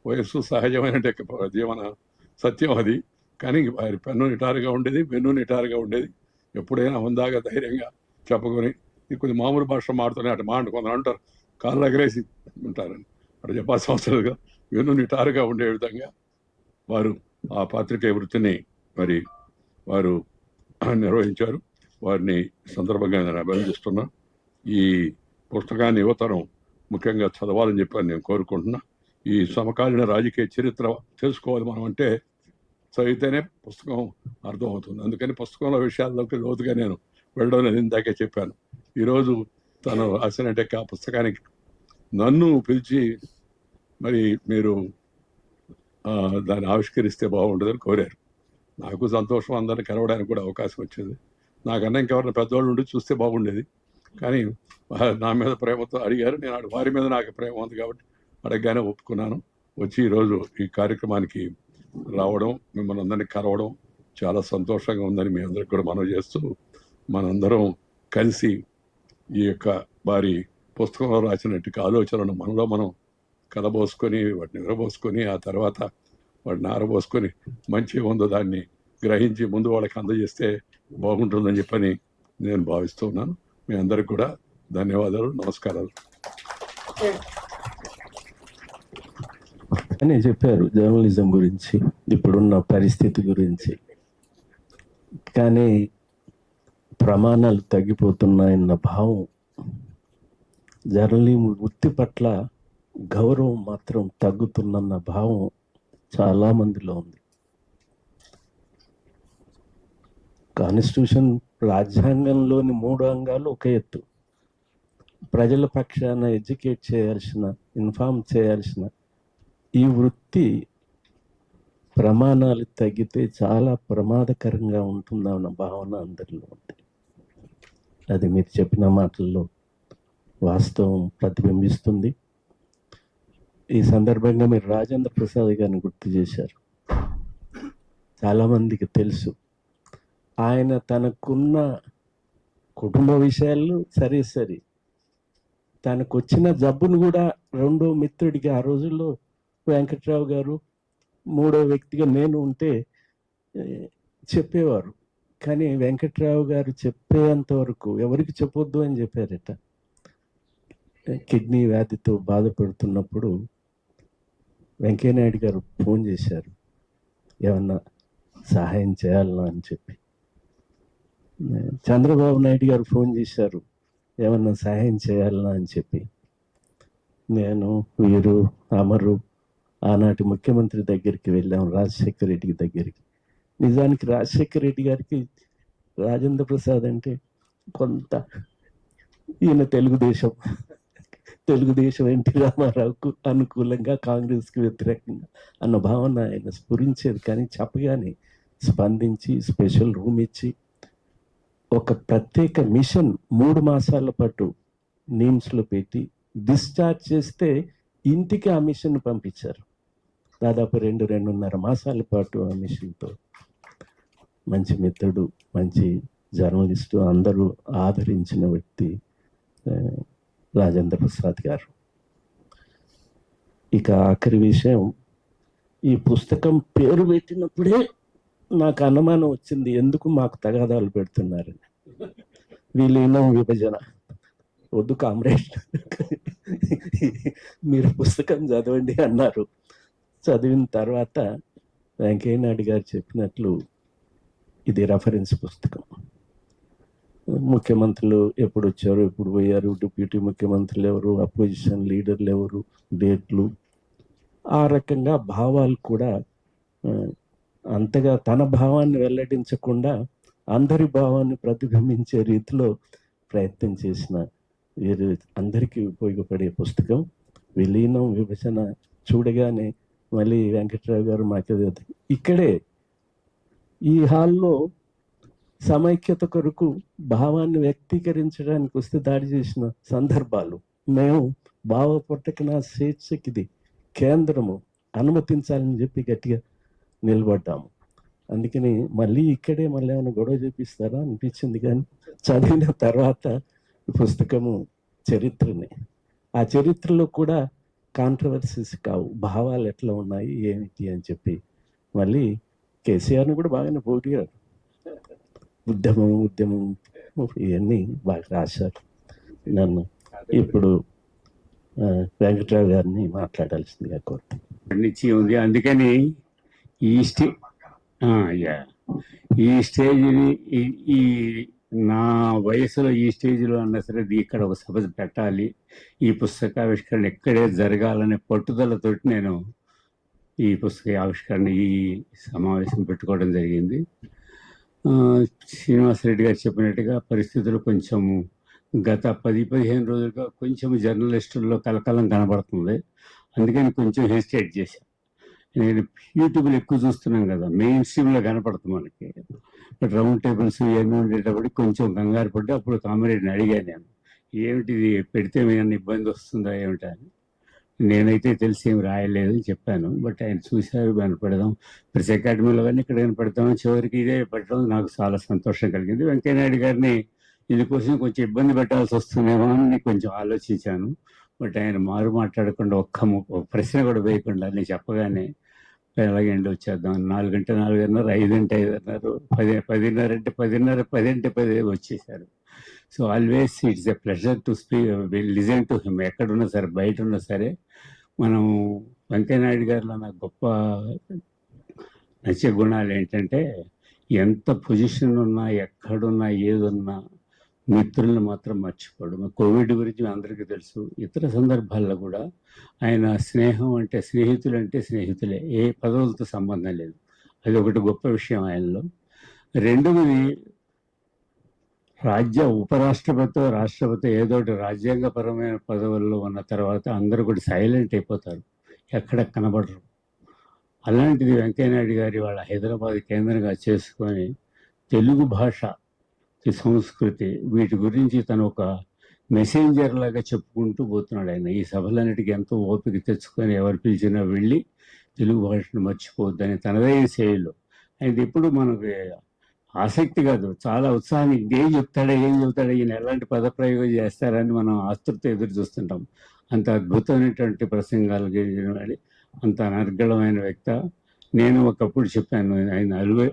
వయస్సు సహజమైన జీవన సత్యం అది. కానీ వారి పెన్ను నిటారుగా ఉండేది, వెన్ను నిటారుగా ఉండేది. ఎప్పుడైనా హుందాగా ధైర్యంగా చెప్పుకొని కొద్ది మామూలు భాష మాడుతూనే అటు కొందరు అంటారు కాళ్ళు ఎగరేసి ఉంటారని, అటు చెప్పాల్సిన అవసరం లేదు. వెన్ను నిటారుగా ఉండే విధంగా వారు ఆ పాత్రికేయ వృత్తిని మరి వారు నిర్వహించారు. వారిని సందర్భంగా నేను అభినందిస్తున్నా. ఈ పుస్తకాన్ని యువతరం ముఖ్యంగా చదవాలని చెప్పి నేను కోరుకుంటున్నా. ఈ సమకాలీన రాజకీయ చరిత్ర తెలుసుకోవాలి మనం అంటే చదివితేనే పుస్తకం అర్థమవుతుంది. అందుకని పుస్తకంలో విషయాల్లోకి లోతుగా నేను వెళ్ళడం లేదు. ఇందాకే చెప్పాను. ఈరోజు తను రాసినట్టే ఆ పుస్తకానికి నన్ను పిలిచి మరి మీరు దాన్ని ఆవిష్కరిస్తే బాగుంటుందని కోరారు. నాకు సంతోషం, అందరిని కలవడానికి కూడా అవకాశం వచ్చింది. నాకన్నా ఇంకెవరైనా పెద్దవాళ్ళు ఉండి చూస్తే బాగుండేది. కానీ నా మీద ప్రేమతో అడిగారు. నేను వారి మీద నాకు ప్రేమ ఉంది కాబట్టి అడగగానే ఒప్పుకున్నాను. వచ్చి ఈరోజు ఈ కార్యక్రమానికి రావడం, మిమ్మల్ని అందరినీ కలవడం చాలా సంతోషంగా ఉందని మీ అందరికి కూడా మనవి చేస్తూ, మనందరం కలిసి ఈ యొక్క వారి పుస్తకంలో రాసినట్టు ఆలోచనలను మనలో మనం కలబోసుకొని వాటిని విరబోసుకొని ఆ తర్వాత వాటిని ఆరబోసుకొని మంచిగా ఉందో దాన్ని గ్రహించి ముందు వాళ్ళకి అందజేస్తే బాగుంటుందని చెప్పని నేను భావిస్తున్నాను. మీ అందరికి కూడా ధన్యవాదాలు, నమస్కారాలు. అని చెప్పారు జర్నలిజం గురించి, ఇప్పుడున్న పరిస్థితి గురించి. కానీ ప్రమాణాలు తగ్గిపోతున్నాయన్న భావం, జర్నలిజం వృత్తి పట్ల గౌరవం మాత్రం తగ్గుతుందన్న భావం చాలా మందిలో ఉంది. కాన్స్టిట్యూషన్, రాజ్యాంగంలోని 3 అంగాలు ఒక ఎత్తు, ప్రజల పక్షాన ఎడ్యుకేట్ చేయాల్సిన, ఇన్ఫార్మ్ చేయాల్సిన ఈ వృత్తి ప్రమాణాలు తగ్గితే చాలా ప్రమాదకరంగా ఉంటుందన్న భావన అందరిలో ఉంది. అది మీరు చెప్పిన మాటల్లో వాస్తవం ప్రతిబింబిస్తుంది. ఈ సందర్భంగా మీరు రాజేంద్ర ప్రసాద్ గారిని గుర్తు చేశారు. చాలామందికి తెలుసు ఆయన తనకున్న కుటుంబ విషయాలు సరే, తనకు వచ్చిన జబ్బును కూడా రెండో మిత్రుడికి, ఆ రోజుల్లో వెంకట్రావు గారు, మూడో వ్యక్తిగా నేను ఉంటే చెప్పేవారు. కానీ వెంకట్రావు గారు చెప్పేంత వరకు ఎవరికి చెప్పొద్దు అని చెప్పారట. కిడ్నీ వ్యాధితో బాధపడుతున్నప్పుడు వెంకయ్యనాయుడు గారు ఫోన్ చేశారు, ఏమన్నా సహాయం చేయాలన్నా అని చెప్పి. చంద్రబాబు నాయుడు గారు ఫోన్ చేశారు, ఏమన్నా సహాయం చేయాలన్నా అని చెప్పి. నేను, వీరు, అమరు ఆనాటి ముఖ్యమంత్రి దగ్గరికి వెళ్ళాం, రాజశేఖర రెడ్డి దగ్గరికి. నిజానికి రాజశేఖర రెడ్డి గారికి రాజేంద్ర ప్రసాద్ అంటే కొంత, ఈయన తెలుగుదేశం ఎన్టీ రామారావుకు అనుకూలంగా, కాంగ్రెస్కి వ్యతిరేకంగా అన్న భావన ఆయన స్ఫురించేది. కానీ చెప్పగానే స్పందించి స్పెషల్ రూమ్ ఇచ్చి ఒక ప్రత్యేక మిషన్ 3 మాసాల పాటు నీమ్స్లో పెట్టి డిశ్చార్జ్ చేస్తే ఇంటికి ఆ మిషన్ పంపించారు. దాదాపు 2-2.5 మాసాల పాటు ఆ మిషన్తో. మంచి మిత్రుడు, మంచి జర్నలిస్టు, అందరూ ఆదరించిన వ్యక్తి రాజేంద్ర ప్రసాద్ గారు. ఇక ఆఖరి విషయం, ఈ పుస్తకం పేరు పెట్టినప్పుడే నాకు అనుమానం వచ్చింది, ఎందుకు మాకు తగాదాలు పెడుతున్నారని. విలీనం, విభజన. వద్దు కామ్రేడ్, మీరు పుస్తకం చదవండి అన్నారు. చదివిన తర్వాత వెంకయ్య నాయుడు గారు చెప్పినట్లు ఇది రెఫరెన్స్ పుస్తకం. ముఖ్యమంత్రులు ఎప్పుడు వచ్చారు, ఎప్పుడు పోయారు, డిప్యూటీ ముఖ్యమంత్రులు ఎవరు, అపోజిషన్ లీడర్లు ఎవరు, డేట్లు, ఆ రకంగా భావాలు కూడా అంతగా తన భావాన్ని వెల్లడించకుండా అందరి భావాన్ని ప్రతిబింబించే రీతిలో ప్రయత్నం చేసిన వీరు అందరికీ ఉపయోగపడే పుస్తకం. విలీనం విభజన చూడగానే మళ్ళీ వెంకట్రావు గారు మాకు ఇక్కడే ఈ హాల్లో సమైక్యత కొరకు భావాన్ని వ్యక్తీకరించడానికి వస్తే దాడి చేసిన సందర్భాలు, మేము భావ పుట్టకన స్వేచ్ఛకి ఇది కేంద్రము అనుమతించాలని చెప్పి గట్టిగా నిలబడ్డాము. అందుకని మళ్ళీ ఇక్కడే మళ్ళీ ఏమైనా గొడవ చేపిస్తారా అనిపించింది. కానీ చదివిన తర్వాత ఈ పుస్తకము చరిత్రని, ఆ చరిత్రలో కూడా కాంట్రవర్సీస్ కావు, భావాలు ఎట్లా ఉన్నాయి ఏమిటి అని చెప్పి మళ్ళీ కేసీఆర్ని కూడా బాగానే పోటీగారు. ఉద్యమం ఇవన్నీ బాగా రాశారు. నన్ను ఇప్పుడు వెంకట్రావు గారిని మాట్లాడాల్సిందిగా కోరుతాను. నిశ్చయం ఉంది. అందుకని ఈ స్టేజ్ని ఈ నా వయసులో ఈ స్టేజ్లో అన్నా సరే ఇక్కడ ఒక సభ పెట్టాలి, ఈ పుస్తకావిష్కరణ ఇక్కడే జరగాలనే పట్టుదలతోటి నేను ఈ పుస్తక ఆవిష్కరణ ఈ సమావేశం పెట్టుకోవడం జరిగింది. శ్రీనివాసరెడ్డి గారు చెప్పినట్టుగా పరిస్థితులు కొంచెం గత 10-15 రోజులుగా కొంచెం జర్నలిస్టుల్లో కలకలం కనబడుతుంది. అందుకని కొంచెం హెసిటేట్ చేశాను. నేను యూట్యూబ్లో ఎక్కువ చూస్తున్నాం కదా, మెయిన్ స్ట్రీమ్లో కనపడుతుంది మనకి. బట్ రౌండ్ టేబుల్స్ ఇవన్నీ ఉండేటప్పటికి కొంచెం కంగారు పడ్డా. అప్పుడు కామ్రేడ్ని అడిగాను నేను, ఏమిటిది పెడితే ఏమైనా ఇబ్బంది వస్తుందా ఏమిటా అని. నేనైతే తెలిసి ఏమి రాయలేదు అని చెప్పాను. బట్ ఆయన చూశారు, దాన్ని పెడదాం, ప్రెస్ అకాడమీలో కానీ ఎక్కడైనా పెడతాం, చివరికి ఇదే పెట్టడం నాకు చాలా సంతోషం కలిగింది. వెంకయ్యనాయుడు గారిని ఇందుకోసం కొంచెం ఇబ్బంది పెట్టాల్సి వస్తుందేమో అని కొంచెం ఆలోచించాను. బట్ ఆయన మారు మాట్లాడకుండా ఒక్క ప్రశ్న కూడా వేయకుండా నేను చెప్పగానే ఎలాగ ఎండ్ వచ్చేద్దాం, 4 గంటల 4:30, 5 అంటే 5:30, 10:30 అంటే 10:30, 10 అంటే 10 వచ్చేసారు. So always it's a pleasure to listen to him. ఎక్కడున్నా సరే, బయట ఉన్నా సరే, మనం వెంకయ్యనాయుడు గారిలో నాకు గొప్ప నచ్చే గుణాలు ఏంటంటే, ఎంత పొజిషన్ ఉన్నా, ఎక్కడున్నా, ఏదున్నా మిత్రులను మాత్రం మర్చిపోడు. కోవిడ్ గురించి అందరికీ తెలుసు. ఇతర సందర్భాల్లో కూడా ఆయన స్నేహం అంటే స్నేహితులు అంటే స్నేహితులే, ఏ పదవులతో సంబంధం లేదు. అది ఒకటి గొప్ప విషయం ఆయనలో. రెండవది, ఉపరాష్ట్రపతి రాష్ట్రపతి ఏదోటి రాజ్యాంగపరమైన పదవుల్లో ఉన్న తర్వాత అందరూ కూడా సైలెంట్ అయిపోతారు, ఎక్కడ కనబడరు. అలాంటిది వెంకయ్యనాయుడు గారి వాళ్ళ హైదరాబాద్ కేంద్రంగా చేసుకొని తెలుగు భాష, సంస్కృతి, వీటి గురించి తను ఒక మెసెంజర్ లాగా చెప్పుకుంటూ పోతున్నాడు. ఆయన ఈ సభలన్నిటికీ ఎంతో ఓపిక తెచ్చుకొని ఎవరు పిలిచినా వెళ్ళి తెలుగు భాషను మర్చిపోవద్దని తనదైన శైలిలో. ఆయన ఎప్పుడు మనకి ఆసక్తి కాదు, చాలా ఉత్సాహం. ఏం చెప్తాడా ఈయన ఎలాంటి పదప్రయోగం చేస్తారని మనం ఆతృత ఎదురు చూస్తుంటాం. అంత అద్భుతమైనటువంటి ప్రసంగాలు, అంత అనర్గళమైన వ్యక్తి. నేను ఒకప్పుడు చెప్పాను, ఆయన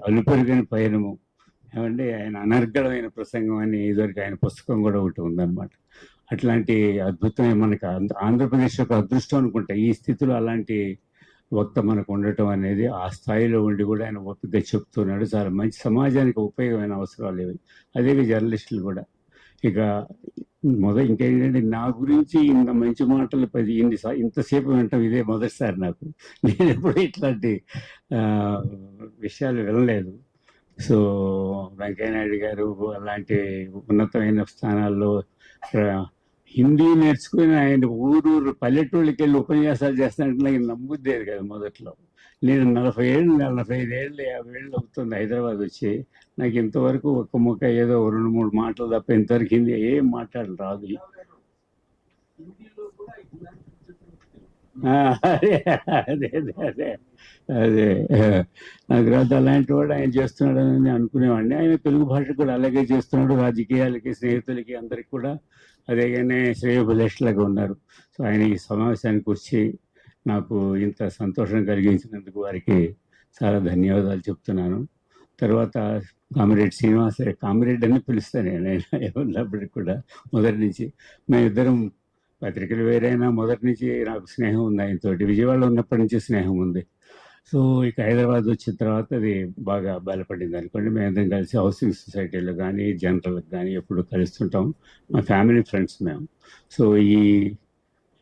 అలుపెరుగని పయనము ఏమంటే ఆయన అనర్గళమైన ప్రసంగం అని ఇదివరకు ఆయన పుస్తకం కూడా ఒకటి ఉందన్నమాట. అట్లాంటి అద్భుతమైన మనకు ఆంధ్రప్రదేశ్ యొక్క అదృష్టం అనుకుంటా ఈ స్థితిలో అలాంటి వక్త మనకు ఉండటం అనేది. ఆ స్థాయిలో ఉండి కూడా ఆయన ఓపికగా చెప్తున్నాడు. చాలా మంచి సమాజానికి ఉపయోగమైన అవసరాలు ఇవి. అదేవి జర్నలిస్టులు కూడా. ఇక ఇంకేంటంటే, నా గురించి ఇంత మంచి మాటలు ఇంతసేపు వినటం ఇదే మొదటిసారి నాకు. నేను ఎప్పుడు ఇట్లాంటి విషయాలు వినలేదు. సో వెంకయ్యనాయుడు గారు అలాంటి ఉన్నతమైన స్థానాల్లో హిందీ నేర్చుకుని ఆయన ఊరు పల్లెటూళ్ళకి వెళ్ళి ఉపన్యాసాలు చేస్తానంటే నాకు నమ్ముద్దేది కదా మొదట్లో. నేను 40 ఏళ్ళు, 45 ఏళ్ళు, 50 ఏళ్ళు అవుతుంది హైదరాబాద్ వచ్చి. నాకు ఇంతవరకు ఒక్క ముక్క ఏదో 2-3 మాటలు తప్ప ఇంతవరకు హిందీ ఏం మాట్లాడలు రాదు. అదే అదే అదే అదే నాకు రాదు. అలాంటి వాడు ఆయన చేస్తున్నాడని అనుకునేవాడిని. ఆయన తెలుగు భాష కూడా అలాగే చేస్తున్నాడు. రాజకీయాలకి, స్నేహితులకి, అందరికి కూడా అదేగానే శ్రేయోభిలాషలాగా ఉన్నారు. సో ఆయన ఈ సమావేశానికి వచ్చి నాకు ఇంత సంతోషం కలిగించినందుకు వారికి చాలా ధన్యవాదాలు చెప్తున్నాను. తర్వాత కామిరెడ్డి శ్రీనివాస, కామిరెడ్డి అని పిలుస్తాను నేను ఉన్నప్పటికి కూడా. మొదటి నుంచి మేమిద్దరం పత్రికలు వేరైనా మొదటి నుంచి నాకు స్నేహం ఉంది ఆయనతోటి. విజయవాడలో ఉన్నప్పటి నుంచి స్నేహం ఉంది. సో ఇక హైదరాబాద్ వచ్చిన తర్వాత అది బాగా బలపడింది అనుకోండి. మేమిద్దరం కలిసి హౌసింగ్ సొసైటీలో కానీ జనరల్కి కానీ ఎప్పుడు కలుస్తుంటాం. మా ఫ్యామిలీ ఫ్రెండ్స్ మేము. సో ఈ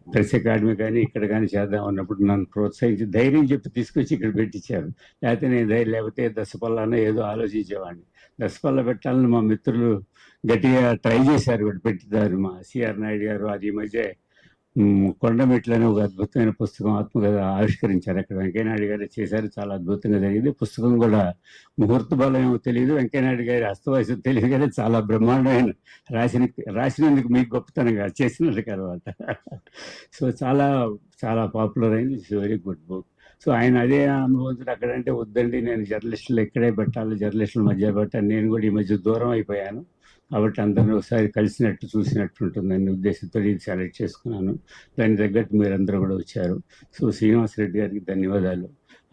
ప్రెస్ అకాడమీ కానీ ఇక్కడ కానీ చేద్దాం అన్నప్పుడు నన్ను ప్రోత్సహించి ధైర్యం చెప్పి తీసుకొచ్చి ఇక్కడ పెట్టించారు. లేకపోతే నేను ధైర్యం లేకపోతే దశపల్లానో ఏదో ఆలోచించేవాడిని. దశపల్ల పెట్టాలని మా మిత్రులు గట్టిగా ట్రై చేశారు కూడా పెట్టిದ್ದಾರೆ. మా సిఆర్ నాయుడు గారు అది ఈ మధ్య కొండమెట్లు అనే ఒక అద్భుతమైన పుస్తకం ఆత్మకథ ఆవిష్కరించారు. అక్కడ వెంకయ్యనాయుడు గారు చేశారు. చాలా అద్భుతంగా జరిగింది. పుస్తకం కూడా ముహూర్త బలం ఏమో తెలియదు, వెంకయ్యనాయుడు గారి హస్తవయసు తెలియదు, కానీ చాలా బ్రహ్మాండమైన రాసినందుకు మీకు గొప్పతనంగా చేసినందుకు అనమాట. సో చాలా చాలా పాపులర్ అయింది. It's very good book. So ఆయన అదే అనుభవంతో అక్కడంటే వద్దండి, నేను జర్నలిస్టులు ఇక్కడే పెట్టాలి, జర్నలిస్టుల మధ్య పెట్టాలి, నేను కూడా ఈ మధ్య దూరం అయిపోయాను కాబట్టి అందరినీ ఒకసారి కలిసినట్టు చూసినట్టు ఉంటుందని ఉద్దేశంతో ఇది సెలెక్ట్ చేసుకున్నాను. దానికి తగ్గట్టు మీరందరూ కూడా వచ్చారు. సో శ్రీనివాసరెడ్డి గారికి ధన్యవాదాలు.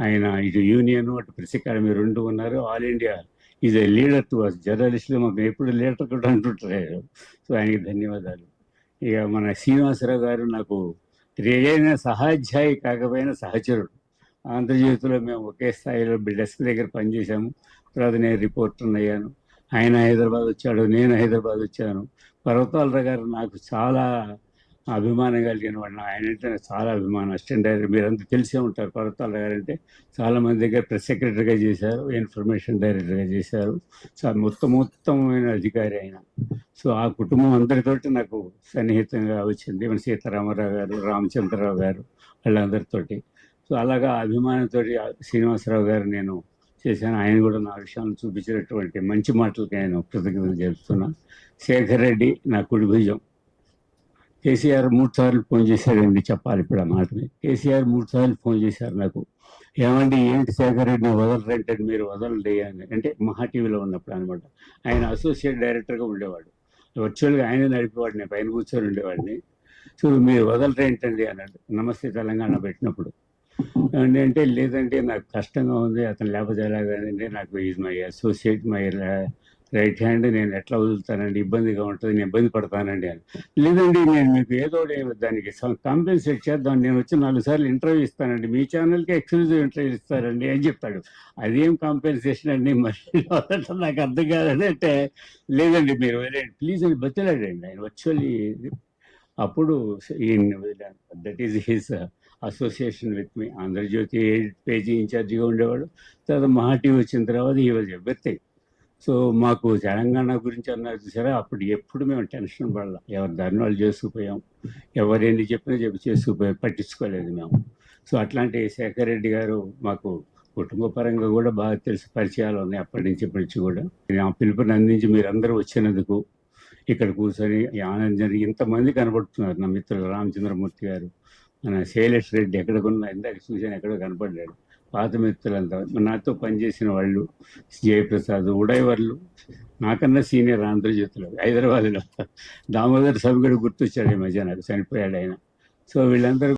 ఆయన ఇటు యూనియన్ అటు ప్రెస్ అకాడమీ రెండు ఉన్నారు. All India is a leader to us. జర్నలిస్టులు మాకు ఎప్పుడు లీడర్ కూడా అంటుంటారు. సో ఆయనకి ధన్యవాదాలు. ఇక మన శ్రీనివాసరావు గారు నాకు ఏదైనా సహాధ్యాయి కాకపోయినా సహచరుడు. ఆంధ్రజ్యోతిలో మేము ఒకే స్థాయిలో డెస్క్ దగ్గర పనిచేశాము. తర్వాత నేను రిపోర్టర్ని అయ్యాను. ఆయన హైదరాబాద్ వచ్చాడు, నేను హైదరాబాద్ వచ్చాను. పర్వతాలరావు గారు నాకు చాలా అభిమానం కలిగిన వాడిని. ఆయన అంటే నాకు చాలా అభిమానం. అసిస్టెంట్ డైరెక్టర్ మీరంతా తెలిసే ఉంటారు. పర్వతాలరావు గారు అంటే చాలామంది దగ్గర ప్రెస్ సెక్రటరీగా చేశారు, ఇన్ఫర్మేషన్ డైరెక్టర్గా చేశారు. చాలా ఉత్తమమైన అధికారి ఆయన. సో ఆ కుటుంబం అందరితోటి నాకు సన్నిహితంగా వచ్చింది. మన సీతారామరావు గారు, రామచంద్రరావు గారు వాళ్ళందరితోటి. సో అలాగా అభిమానంతో శ్రీనివాసరావు గారు నేను చేశాను. ఆయన కూడా నా విషయాన్ని చూపించినటువంటి మంచి మాటలకి ఆయన కృతజ్ఞతలు చెప్తున్నా. శేఖర్ రెడ్డి నా కుడి భుజం. కేసీఆర్ 3 సార్లు ఫోన్ చేశారండి, చెప్పాలి ఇప్పుడు ఆ మాటని. కేసీఆర్ 3 సార్లు ఫోన్ చేశారు నాకు. ఏమండి ఏంటి శేఖర్ రెడ్డిని వదలరంటే, మీరు వదలండి అని. అంటే మహా టీవీలో ఉన్నప్పుడు అనమాట. ఆయన అసోసియేట్ డైరెక్టర్గా ఉండేవాడు. వర్చువల్గా ఆయన నడిపేవాడు, నేను పైన కూర్చొని ఉండేవాడిని. సో మీరు వదలరేంటండి అన్నాడు నమస్తే తెలంగాణ పెట్టినప్పుడు. అంటే లేదంటే నాకు కష్టంగా ఉంది, అతను లేకపోతే ఎలాగంటే నాకు is my associate, my right hand, నేను ఎట్లా వదులుతానండి, ఇబ్బందిగా ఉంటుంది, నేను ఇబ్బంది పడతానండి అని. లేదండి నేను మీకు ఏదో దానికి కాంపెన్సేట్ చేద్దాం, నేను వచ్చి 4 సార్లు ఇంటర్వ్యూ ఇస్తానండి, మీ ఛానల్కి ఎక్స్క్లూజివ్ ఇంటర్వ్యూ ఇస్తారండి అని చెప్తాడు. అదేం కాంపెన్సేషన్ అండి మరి నాకు అర్థం కాదంటే, లేదండి మీరు ప్లీజ్ అని బతిలాడండి ఆయన వర్చువల్లీ. అప్పుడు that is his association with me. Andhra Jyothi page ఇన్ఛార్జిగా ఉండేవాడు. తర్వాత మహా టీవీ వచ్చిన తర్వాత ఈ వాజ్ ఎవ్రీథింగ్. సో మాకు తెలంగాణ గురించి అన్నారు చూసారా, అప్పుడు ఎప్పుడు మేము టెన్షన్ పడలా. ఎవరి దాన్ని వాళ్ళు చేసుకుపోయాం, ఎవరేంటి చెప్పినా చేసుకుపోయాం, పట్టించుకోలేదు మేము. సో అట్లాంటి శేఖర్ రెడ్డి గారు మాకు కుటుంబ పరంగా కూడా బాగా తెలిసి పరిచయాలు ఉన్నాయి అప్పటి నుంచి ఇప్పటి నుంచి కూడా. ఆ పిలుపుని అందించి మీరందరూ వచ్చినందుకు, ఇక్కడ కూర్చొని ఆనందం ఇంతమంది కనబడుతున్నారు. నా మిత్రులు రామచంద్రమూర్తి గారు, మన శైలేష్ రెడ్డి ఎక్కడికున్నా ఇందాక చూసాను, ఎక్కడో కనపడ్డాడు. పాత మిత్రులంతా నాతో పనిచేసిన వాళ్ళు, జయప్రసాద్, ఉడయవర్లు, నాకన్నా సీనియర్ ఆంధ్రజ్యోతిలో హైదరాబాద్లో దామోదర్ సభ కూడా గుర్తొచ్చాడు ఈ మధ్య నాకు, చనిపోయాడు ఆయన. సో వీళ్ళందరూ